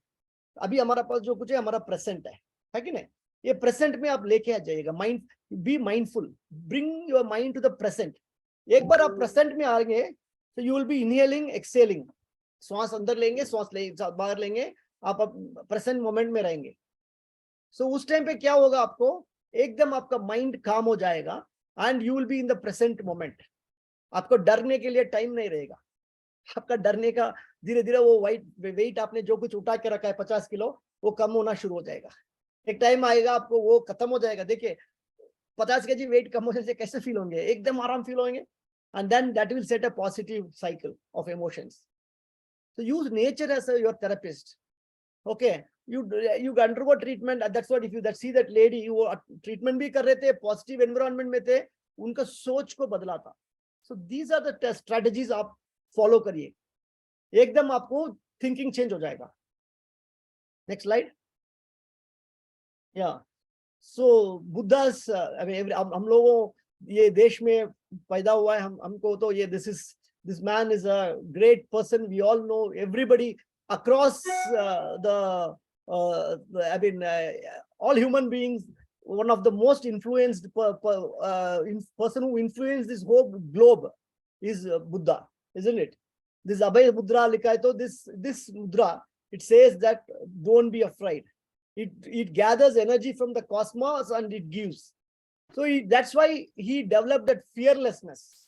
अभी हमारा पास जो कुछ है हमारा प्रेजेंट है कि नहीं? ये प्रेजेंट में आप लेके आ जाइएगा, mind, be mindful, bring your mind to the present. एक बार आप प्रेजेंट में आ गए तो you will be inhaling exhaling, श्वास अंदर लेंगे, श्वास बाहर लेंगे, आप प्रेजेंट मोमेंट में रहेंगे. सो उस टाइम पे क्या होगा, आपको एकदम आपका माइंड काम हो जाएगा and you will be in the present moment. आपको डरने के लिए टाइम नहीं रहेगा, आपका डरने का धीरे धीरे वो वेट आपने जो कुछ उठा के रखा है 50 किलो, वो कम होना शुरू हो जाएगा. एक टाइम आएगा आपको वो खत्म हो जाएगा. देखिए 50 केजी वेट कम होने से कैसे फील होंगे, एकदम आराम फील होंगे. And then that will set a positive cycle of emotions. So use nature as your therapist. Okay, you undergo treatment. That's what, if you see that lady, वो treatment भी कर रहे थे, positive environment में थे, उनका सोच को बदला था. So these are the strategies आप follow करिए, एकदम आपको thinking change हो जाएगा. Next slide. Yeah. So Buddha's, I mean, हम लोगों ये देश में पैदा हुआ है, हमको तो ये this man is a great person. We all know, everybody across all human beings, one of the most influenced person who influenced this whole globe is Buddha, isn't it? This Abhay Mudra likha hai, to this mudra, it says that don't be afraid. It gathers energy from the cosmos and it gives. So that's why he developed that fearlessness.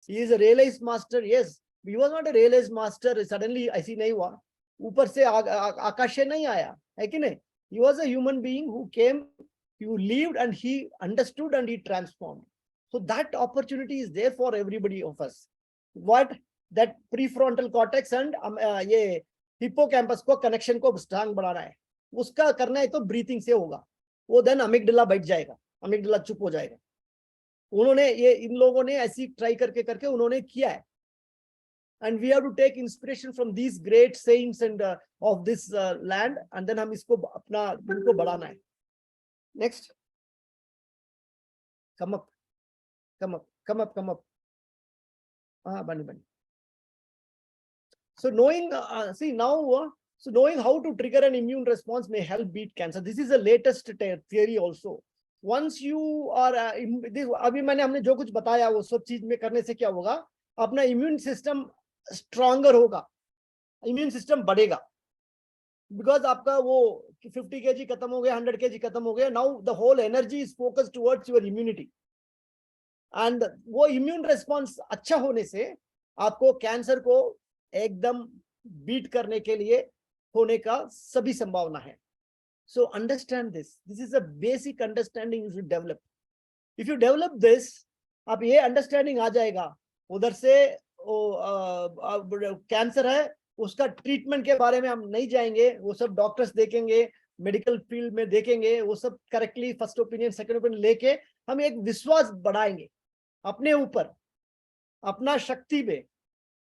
He is a realized master. Yes, he was not a realized master. Suddenly, I see nahi hua. ऊपर से आकाश से नहीं आया, है कि नहीं? He was a human being who came, he lived, and he understood and he transformed. So that opportunity is there for everybody of us. What? That prefrontal cortex and ये hippocampus को connection को strong बनाना है. उसका करना है तो breathing से होगा. वो then amygdala बैठ जाएगा, amygdala चुप हो जाएगा. उन्होंने ये, इन लोगों ने ऐसी ट्राई करके उन्होंने किया है. And we have to take inspiration from these great saints and of this land, and then हम इसको अपना दिल को बढ़ाना है. Next. Come up. Bani. So knowing, so knowing how to trigger an immune response may help beat cancer. This is the latest theory also. Once you are अभी हमने जो कुछ बताया वो सब चीज में करने से क्या होगा, अपना इम्यून सिस्टम स्ट्रॉन्गर होगा, इम्यून सिस्टम बढ़ेगा. बिकॉज आपका वो 50 kg खत्म हो गया, 100 kg खत्म हो गया. Now the whole energy is focused towards your immunity, and वो इम्यून रेस्पॉन्स अच्छा होने से आपको कैंसर को एकदम बीट करने के लिए होने का सभी संभावना है. So understand this. This is a basic understanding you should develop. If you develop this, अब ये understanding आ जाएगा. उधर से कैंसर है, उसका ट्रीटमेंट के बारे में हम नहीं जाएंगे, वो सब डॉक्टर्स देखेंगे, मेडिकल फील्ड में देखेंगे, वो सब correctly first opinion second opinion लेके हम एक विश्वास बढ़ाएंगे अपने ऊपर, अपना शक्ति में,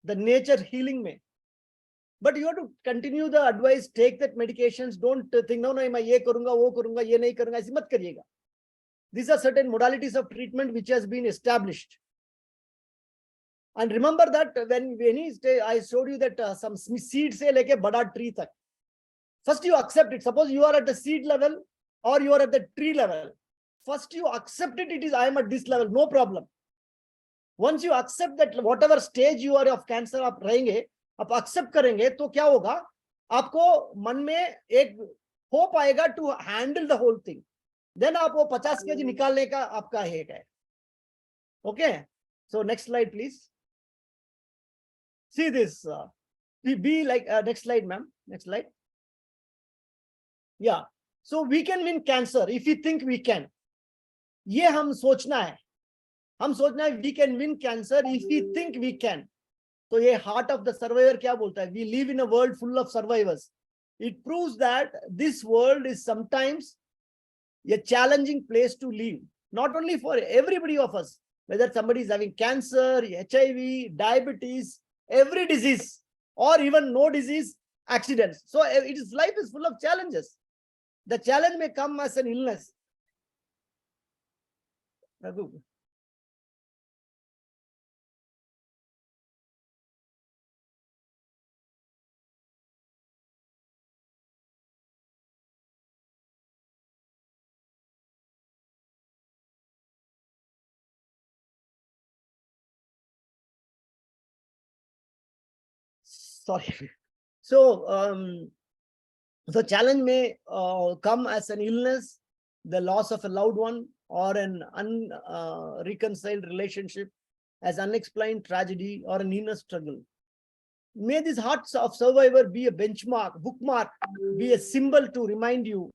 द नेचर हीलिंग में. But you have to continue the advice, take that medications. Don't think, no, मैं ये करूंगा, वो करूंगा, ये नहीं करूंगा, ऐसी मत करिएगा. These are certain modalities of treatment which has been established. And remember that when I showed you that some seed से लेके बड़ा tree तक. First you accept it. Suppose you are at the seed level or you are at the tree level. First you accept it. It is, I am at this level, no problem. Once you accept that whatever stage you are of cancer आप रहेंगे, आप accept करेंगे तो क्या होगा, आपको मन में एक होप आएगा to handle the whole thing. Then आप वो 50 kg निकालने का आपका हेट है. Okay, so next slide please. See this, be like, next slide ma'am, next slide. Yeah, so we can win cancer if you think we can. ये हम सोचना है we can win cancer if you think we can. तो ये heart of the survivor क्या बोलता है? We live in a world full of survivors. It proves that this world is sometimes a challenging place to live, not only for everybody of us, whether somebody is having cancer, HIV, diabetes, every disease, or even no disease, accidents. So life is full of challenges. The challenge may come as an illness. Raghu. Sorry. So, the challenge may come as an illness, the loss of a loved one, or an unreconciled relationship, as unexplained tragedy, or an inner struggle. May this heart of survivor be a benchmark, bookmark, be a symbol to remind you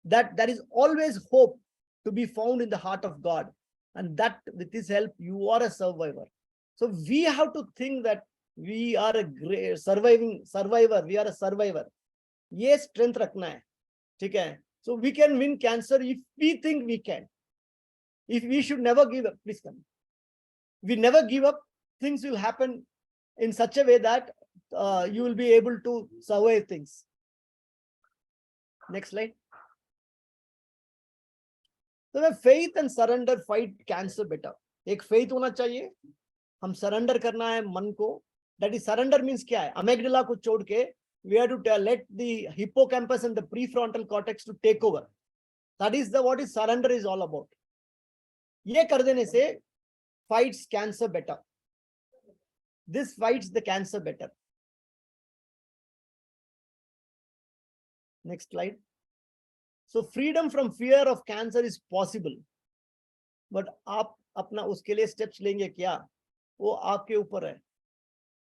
that there is always hope to be found in the heart of God, and that with His help, you are a survivor. So we have to think that we are a great survivor. We are a survivor. ये strength रखना है, ठीक है? So we can win cancer if we think we can. If we should never give up, please come. We never give up, things will happen in such a way that you will be able to survive things. Next slide. So the faith and surrender fight cancer better. एक faith होना चाहिए, हम surrender करना है मन को. That is surrender means क्या है? Amygdala को छोड़ के we have to let the hippocampus and the prefrontal cortex to take over. That is what is surrender is all about. ये कर देने से fights cancer better. This fights the cancer better. Next slide. So freedom from fear of cancer is possible, but आप अपना उसके लिए steps लेंगे क्या? वो आपके ऊपर है.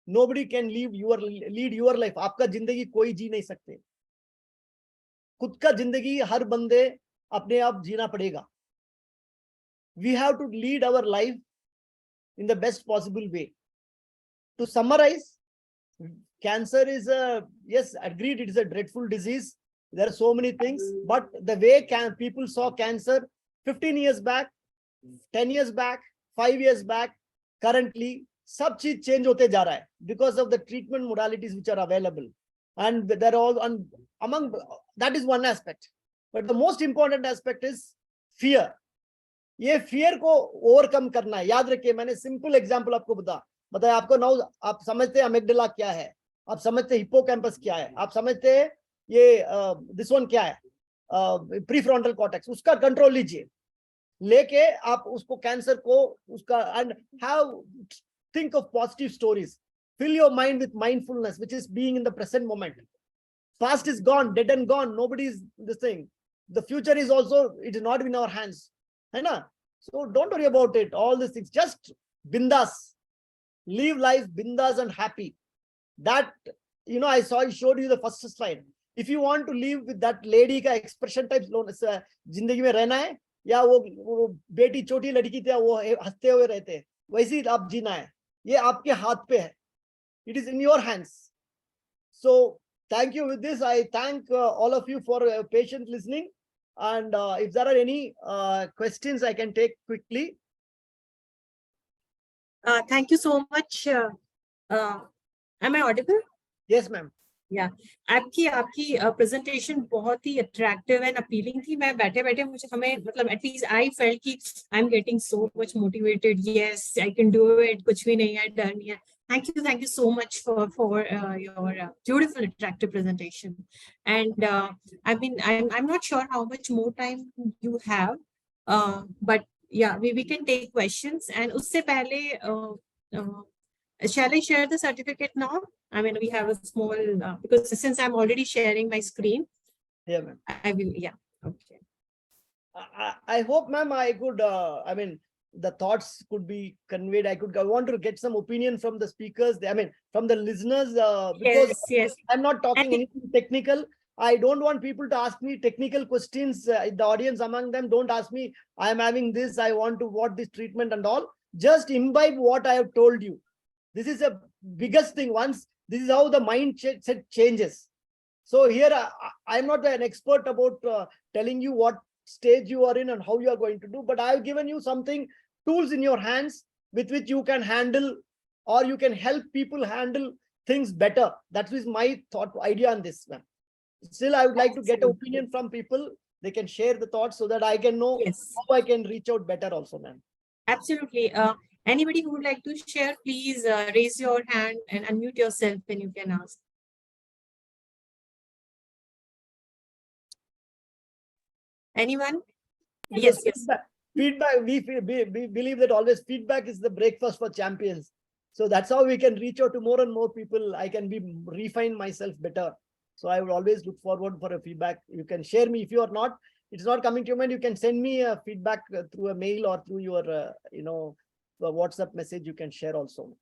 Nobody can lead your life. आपका जिंदगी कोई जी नहीं सकते. खुद का जिंदगी हर बंदे अपने आप जीना पड़ेगा. We have to lead our life in the best possible way. To summarize, cancer is yes, agreed, it is a dreadful disease. There are so many things, but the way people saw cancer 15 years back, 10 years back, 5 years back, currently, सब चीज change होते जा रहा है because of the treatment modalities which are available, and they're all among that is one aspect, but the most important aspect is fear. ये fear को overcome करना है. याद रखिए, मैंने simple example आपको बताया. आपको now आप समझते हैं amygdala क्या है, आप समझते हैं hippocampus क्या है, आप समझते हैं ये this one क्या है, prefrontal cortex, उसका control लीजिए, लेके आप उसको cancer को उसका and have think of positive stories. Fill your mind with mindfulness, which is being in the present moment. Past is gone, dead and gone. Nobody is this thing. The future is also, it is not in our hands. Hai na? So don't worry about it. All these things, just bindas. Live life bindas and happy. That, you know, I showed you the first slide. If you want to live with that lady का expression type जिंदगी में रहना है, या वो बेटी छोटी लड़की थी वो हंसते हुए रहते, वैसे ही आप जीना है. ये आपके हाथ पे है. It is in your hands. So thank you. With this, I thank all of you for patient listening. And if there are any questions, I can take quickly. Thank you so much. Am I audible? Yes, ma'am. Yeah, आपकी presentation बहुत ही attractive and appealing थी. मैं बैठे मुझे हमें मतलब at least I felt कि I'm getting so much motivated. Yes, I can do it. कुछ भी नहीं है, done है. Thank you so much for your beautiful attractive presentation. And I mean I'm not sure how much more time you have, but yeah, we can take questions. And उससे पहले shall I share the certificate now? I mean, we have a small, because since I'm already sharing my screen. Yeah, ma'am. I will, yeah, okay. I hope, ma'am, I could, I mean, the thoughts could be conveyed. I want to get some opinion from the speakers, I mean, from the listeners, because yes. I'm not talking anything technical. I don't want people to ask me technical questions. The audience among them, don't ask me, I'm having this, I want to what this treatment and all. Just imbibe what I have told you. This is the biggest thing. Once this is how the mindset changes. So here I'm not an expert about telling you what stage you are in and how you are going to do, but I have given you something, tools in your hands with which you can handle, or you can help people handle things better. That is my idea on this, ma'am. Still, I would like to get an opinion from people they can share the thoughts so that I can know Yes, how I can reach out better also, ma'am. absolutely. Anybody who would like to share, please raise your hand and unmute yourself when you can ask. Anyone? Yes, yes. Feedback, we believe that always feedback is the breakfast for champions. So that's how we can reach out to more and more people. I can refine myself better. So I would always look forward for a feedback. You can share me if you are not, it's not coming to your mind. You can send me a feedback through a mail or through your, the WhatsApp message. You can share also.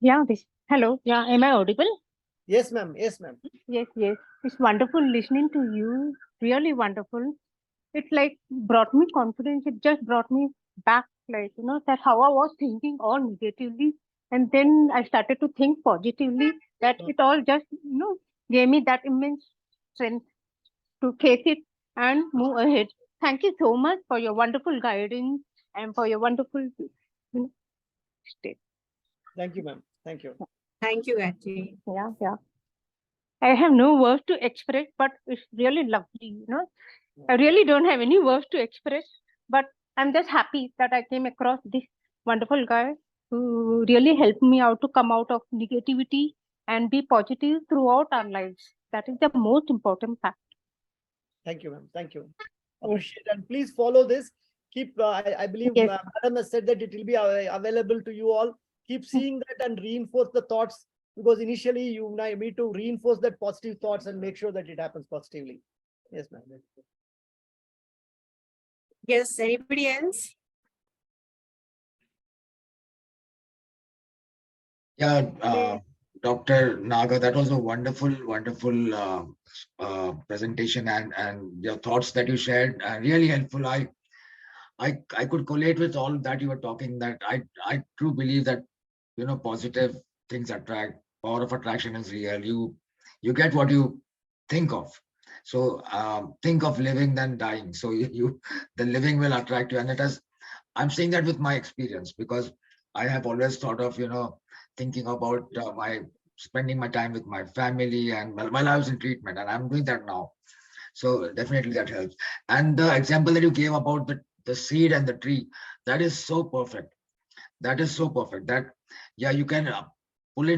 Yeah, hello. Yeah, am I audible? Yes, ma'am. Yes, ma'am. Yes, yes. It's wonderful listening to you. Really wonderful. It like brought me confidence. It just brought me back, like, that how I was thinking all negatively. And then I started to think positively, that it all just, gave me that immense strength to face it and move ahead. Thank you so much for your wonderful guidance and for your wonderful, stay. Thank you, ma'am. Thank you. Thank you, Gayatri. Yeah, yeah. I have no words to express, but it's really lovely, I really don't have any words to express, but I'm just happy that I came across this wonderful guy who really helped me out to come out of negativity and be positive throughout our lives. That is the most important fact. Thank you, ma'am. Thank you. Appreciate it. And please follow this. Keep, I believe Yes. Madam has said that it will be available to you all. Keep seeing that and reinforce the thoughts, because initially you need to reinforce that positive thoughts and make sure that it happens positively. Yes, ma'am. Yes, anybody else? Yeah, Dr. Naga, that was a wonderful, wonderful presentation, and your thoughts that you shared are really helpful. I could collate with all that you were talking, that I do believe that, positive things attract. Power of attraction is real. You get what you think of. So think of living than dying. So the living will attract you. And I'm saying that with my experience, because I have always thought of, thinking about spending my time with my family, and while I was in treatment, and I'm doing that now. So definitely that helps. And the example that you gave about the seed and the tree, that is so perfect. That is so perfect that, yeah, you can pull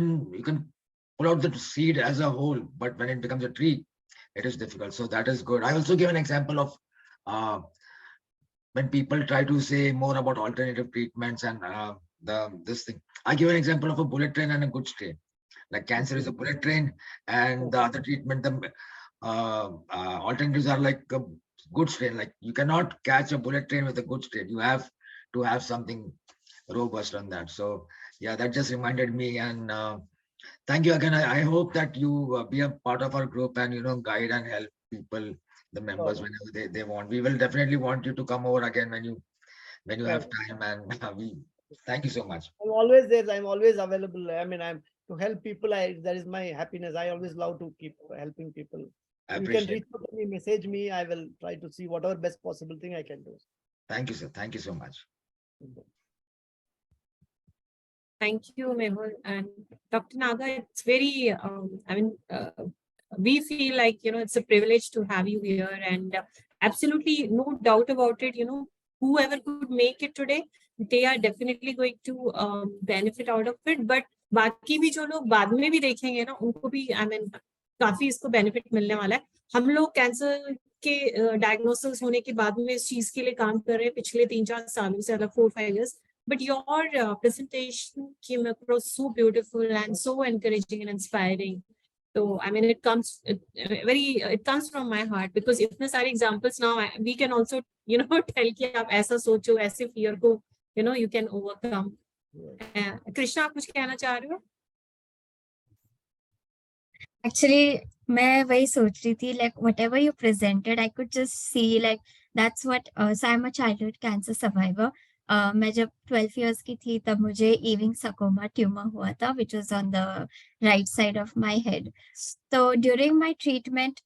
out the seed as a whole, but when it becomes a tree, it is difficult. So that is good. I also give an example of when people try to say more about alternative treatments and this thing. I give an example of a bullet train and a goods train. Like cancer is a bullet train, and the other treatment, the alternatives are like a goods train. Like you cannot catch a bullet train with a goods train. You have to have something robust on that. So yeah, that just reminded me. And thank you again. I hope that you be a part of our group and guide and help people, the members, whenever they want. We will definitely want you to come over again when you have time. And we thank you so much. I'm always there. I'm always available. I mean, I'm to help people. That is my happiness. I always love to keep helping people. You can reach out to me, message me. I will try to see whatever best possible thing I can do. Thank you, sir. Thank you so much. Thank you, Mehul. And Dr. Naga, it's very, we feel like, it's a privilege to have you here, and absolutely no doubt about it, whoever could make it today, they are definitely going to benefit out of it. But बाकी भी जो लोग बाद में भी देखेंगे ना, उनको भी काफी इसको benefit मिलने वाला है. हम लोग कैंसर के diagnosis होने के बाद में इस चीज के लिए काम कर रहे हैं पिछले 3-4 सालों से, मतलब 4-5 years. But your presentation came across so beautiful and so encouraging and inspiring. So I mean, it comes from my heart, because इतने सारे examples now we can also tell कि आप ऐसा सोचो, ऐसे fear को you can overcome. कृष्णा, आप कुछ कहना चाह रहे हो? Actually, मैं वही सोच रही थी, like whatever you presented, I could just see like that's what. So I'm a childhood cancer survivor. मैं जब 12 years की थी तब मुझे Ewing sarcoma tumor हुआ था, which was on the right side of my head. So during my treatment,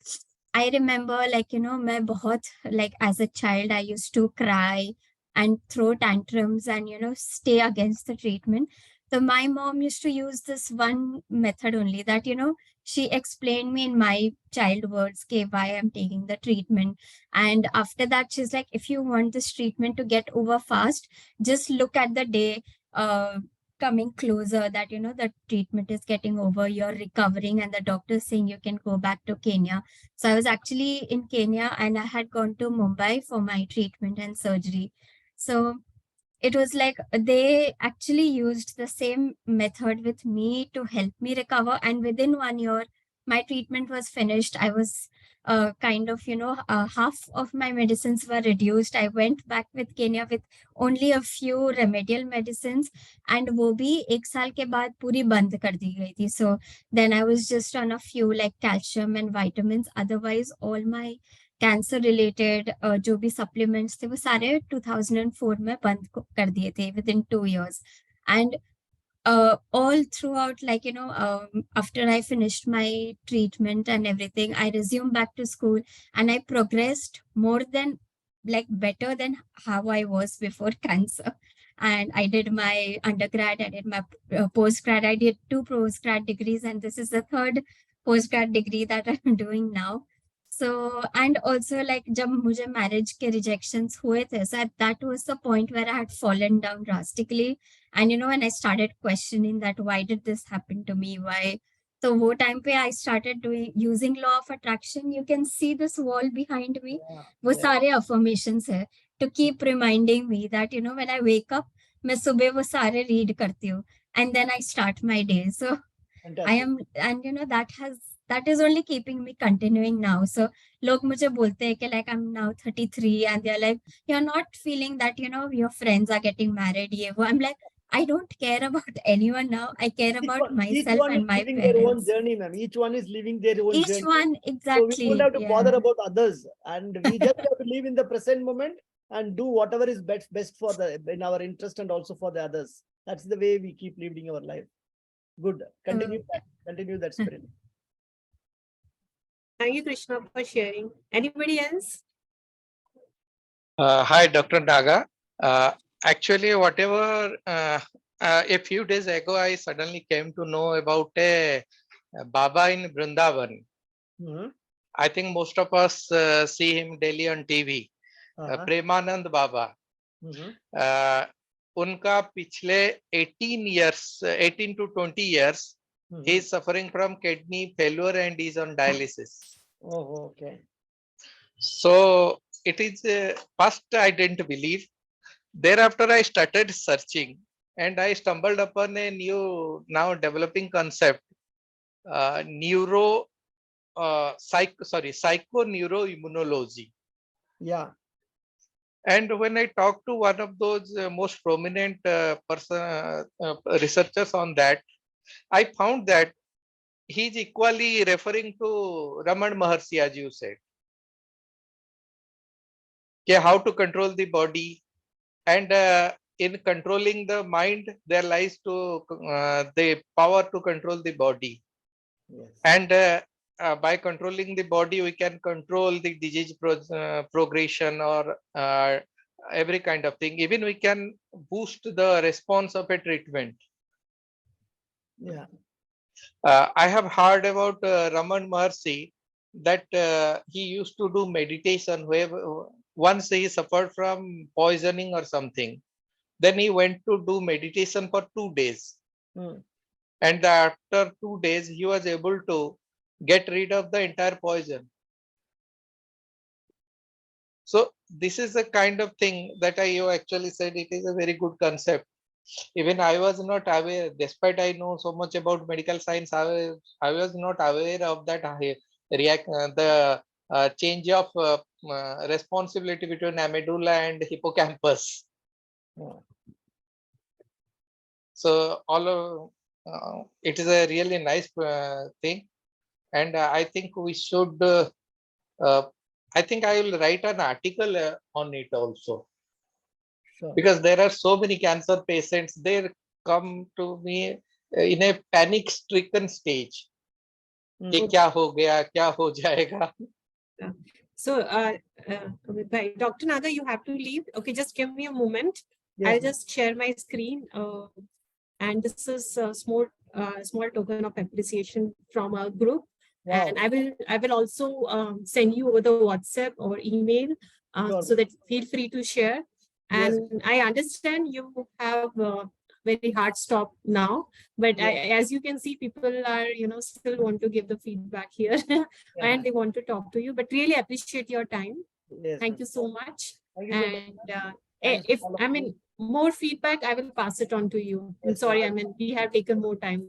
I remember मैं बहुत like as a child I used to cry and throw tantrums and stay against the treatment. So my mom used to use this one method only, that she explained me in my child words why I'm taking the treatment. And after that, she's like, if you want this treatment to get over fast, just look at the day coming closer that, the treatment is getting over, you're recovering, and the doctor is saying you can go back to Kenya. So I was actually in Kenya and I had gone to Mumbai for my treatment and surgery. So it was like they actually used the same method with me to help me recover. And within 1 year, my treatment was finished. I was half of my medicines were reduced. I went back with Kenya with only a few remedial medicines, and wo bhi ek saal ke baad puri band kar di gayi thi. So then I was just on a few like calcium and vitamins. Otherwise, all my cancer related जो भी supplements थे वो सारे 2004 में बंद कर दिए थे within 2 years. And all throughout, after I finished my treatment and everything, I resumed back to school and I progressed more than better than how I was before cancer. And I did my undergrad, I did my postgrad, I did 2 postgrad degrees, and this is the 3rd postgrad degree that I'm doing now. So, and also जब मुझे marriage के rejections हुए थे, so that was the point where I had fallen down drastically. And when I started questioning that, why did this happen to me? Why? So वो time पे I started using law of attraction. You can see this wall behind me. वो सारे affirmations है to keep reminding me that, when I wake up, मैं सुबह वो सारे read करती हूँ and then I start my day. So I am, and that is only keeping me continuing now. So log mujhe bolte hai ki I'm now 33 and they're like, you're not feeling that, your friends are getting married. I'm like, I don't care about anyone now. I care about myself and my parents. Their own journey, ma'am. Each one is living their own journey. Each one, exactly. So we don't have to bother about others, and we just have to live in the present moment and do whatever is best for in our interest and also for the others. That's the way we keep living our life. Good. Continue that spirit. Thank you, Krishna, for sharing. Anybody else? Hi, Dr. Naga. Actually, whatever, a few days ago, I suddenly came to know about a Baba in Vrindavan. I think most of us see him daily on TV. Premanand Baba. Unka pichle 18 to 20 years, he is suffering from kidney failure and is on dialysis. Oh, okay. So it is first I didn't believe. Thereafter I started searching and I stumbled upon a new now developing concept, psychoneuroimmunology. Yeah. And when I talked to one of those most prominent researchers on that, I found that he's equally referring to Raman Maharshi, as you said. Okay, how to control the body, and in controlling the mind, there lies to the power to control the body. Yes. And by controlling the body, we can control the disease progression or every kind of thing. Even we can boost the response of a treatment. Yeah. I have heard about Raman Maharshi that he used to do meditation where once he suffered from poisoning or something. Then he went to do meditation for 2 days. And after 2 days, he was able to get rid of the entire poison. So this is the kind of thing that you actually said it is a very good concept. Even I was not aware, despite I know so much about medical science, I was not aware of that the change of responsibility between amygdala and hippocampus. So it is a really nice thing, and I think we should. I think I will write an article on it also. Sure. Because there are so many cancer patients, they come to me in a panic-stricken stage. Kya ho gaya, kya ho jayega? So, Dr. Naga, you have to leave. Okay, just give me a moment. Yes. I'll just share my screen. And this is small token of appreciation from our group. Wow. And I will also send you over the WhatsApp or email Sure. so that feel free to share. Yes. And I understand you have very hard stop now, but Yes. as you can see, people are, still want to give the feedback here and they want to talk to you, but really appreciate your time. Yes, Thank ma'am. you so much. Thank you so much. And Thanks if, to all of I you. mean, more feedback, I will pass it on to you. I'm Yes, sorry, ma'am. I mean, we have taken more time.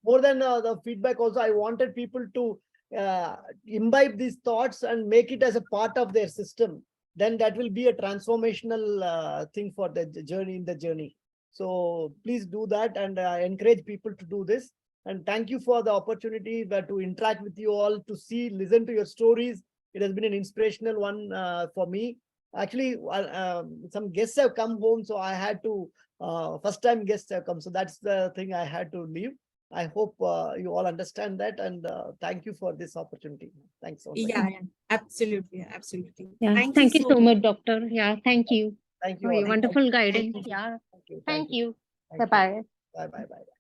More than the feedback also, I wanted people to imbibe these thoughts and make it as a part of their system. Then that will be a transformational thing for the journey. So please do that, and encourage people to do this. And thank you for the opportunity to interact with you all, to listen to your stories. It has been an inspirational one for me. Actually, some guests have come home, so I had to, first time guests have come. So that's the thing I had to leave. I hope you all understand that, and thank you for this opportunity. Thanks so much. Yeah, absolutely. Yeah, Thank you so much, doctor. Yeah, thank you Thank you for all. your wonderful you. guidance. Yeah, Thank you. thank you. Thank you. Bye-bye. Bye.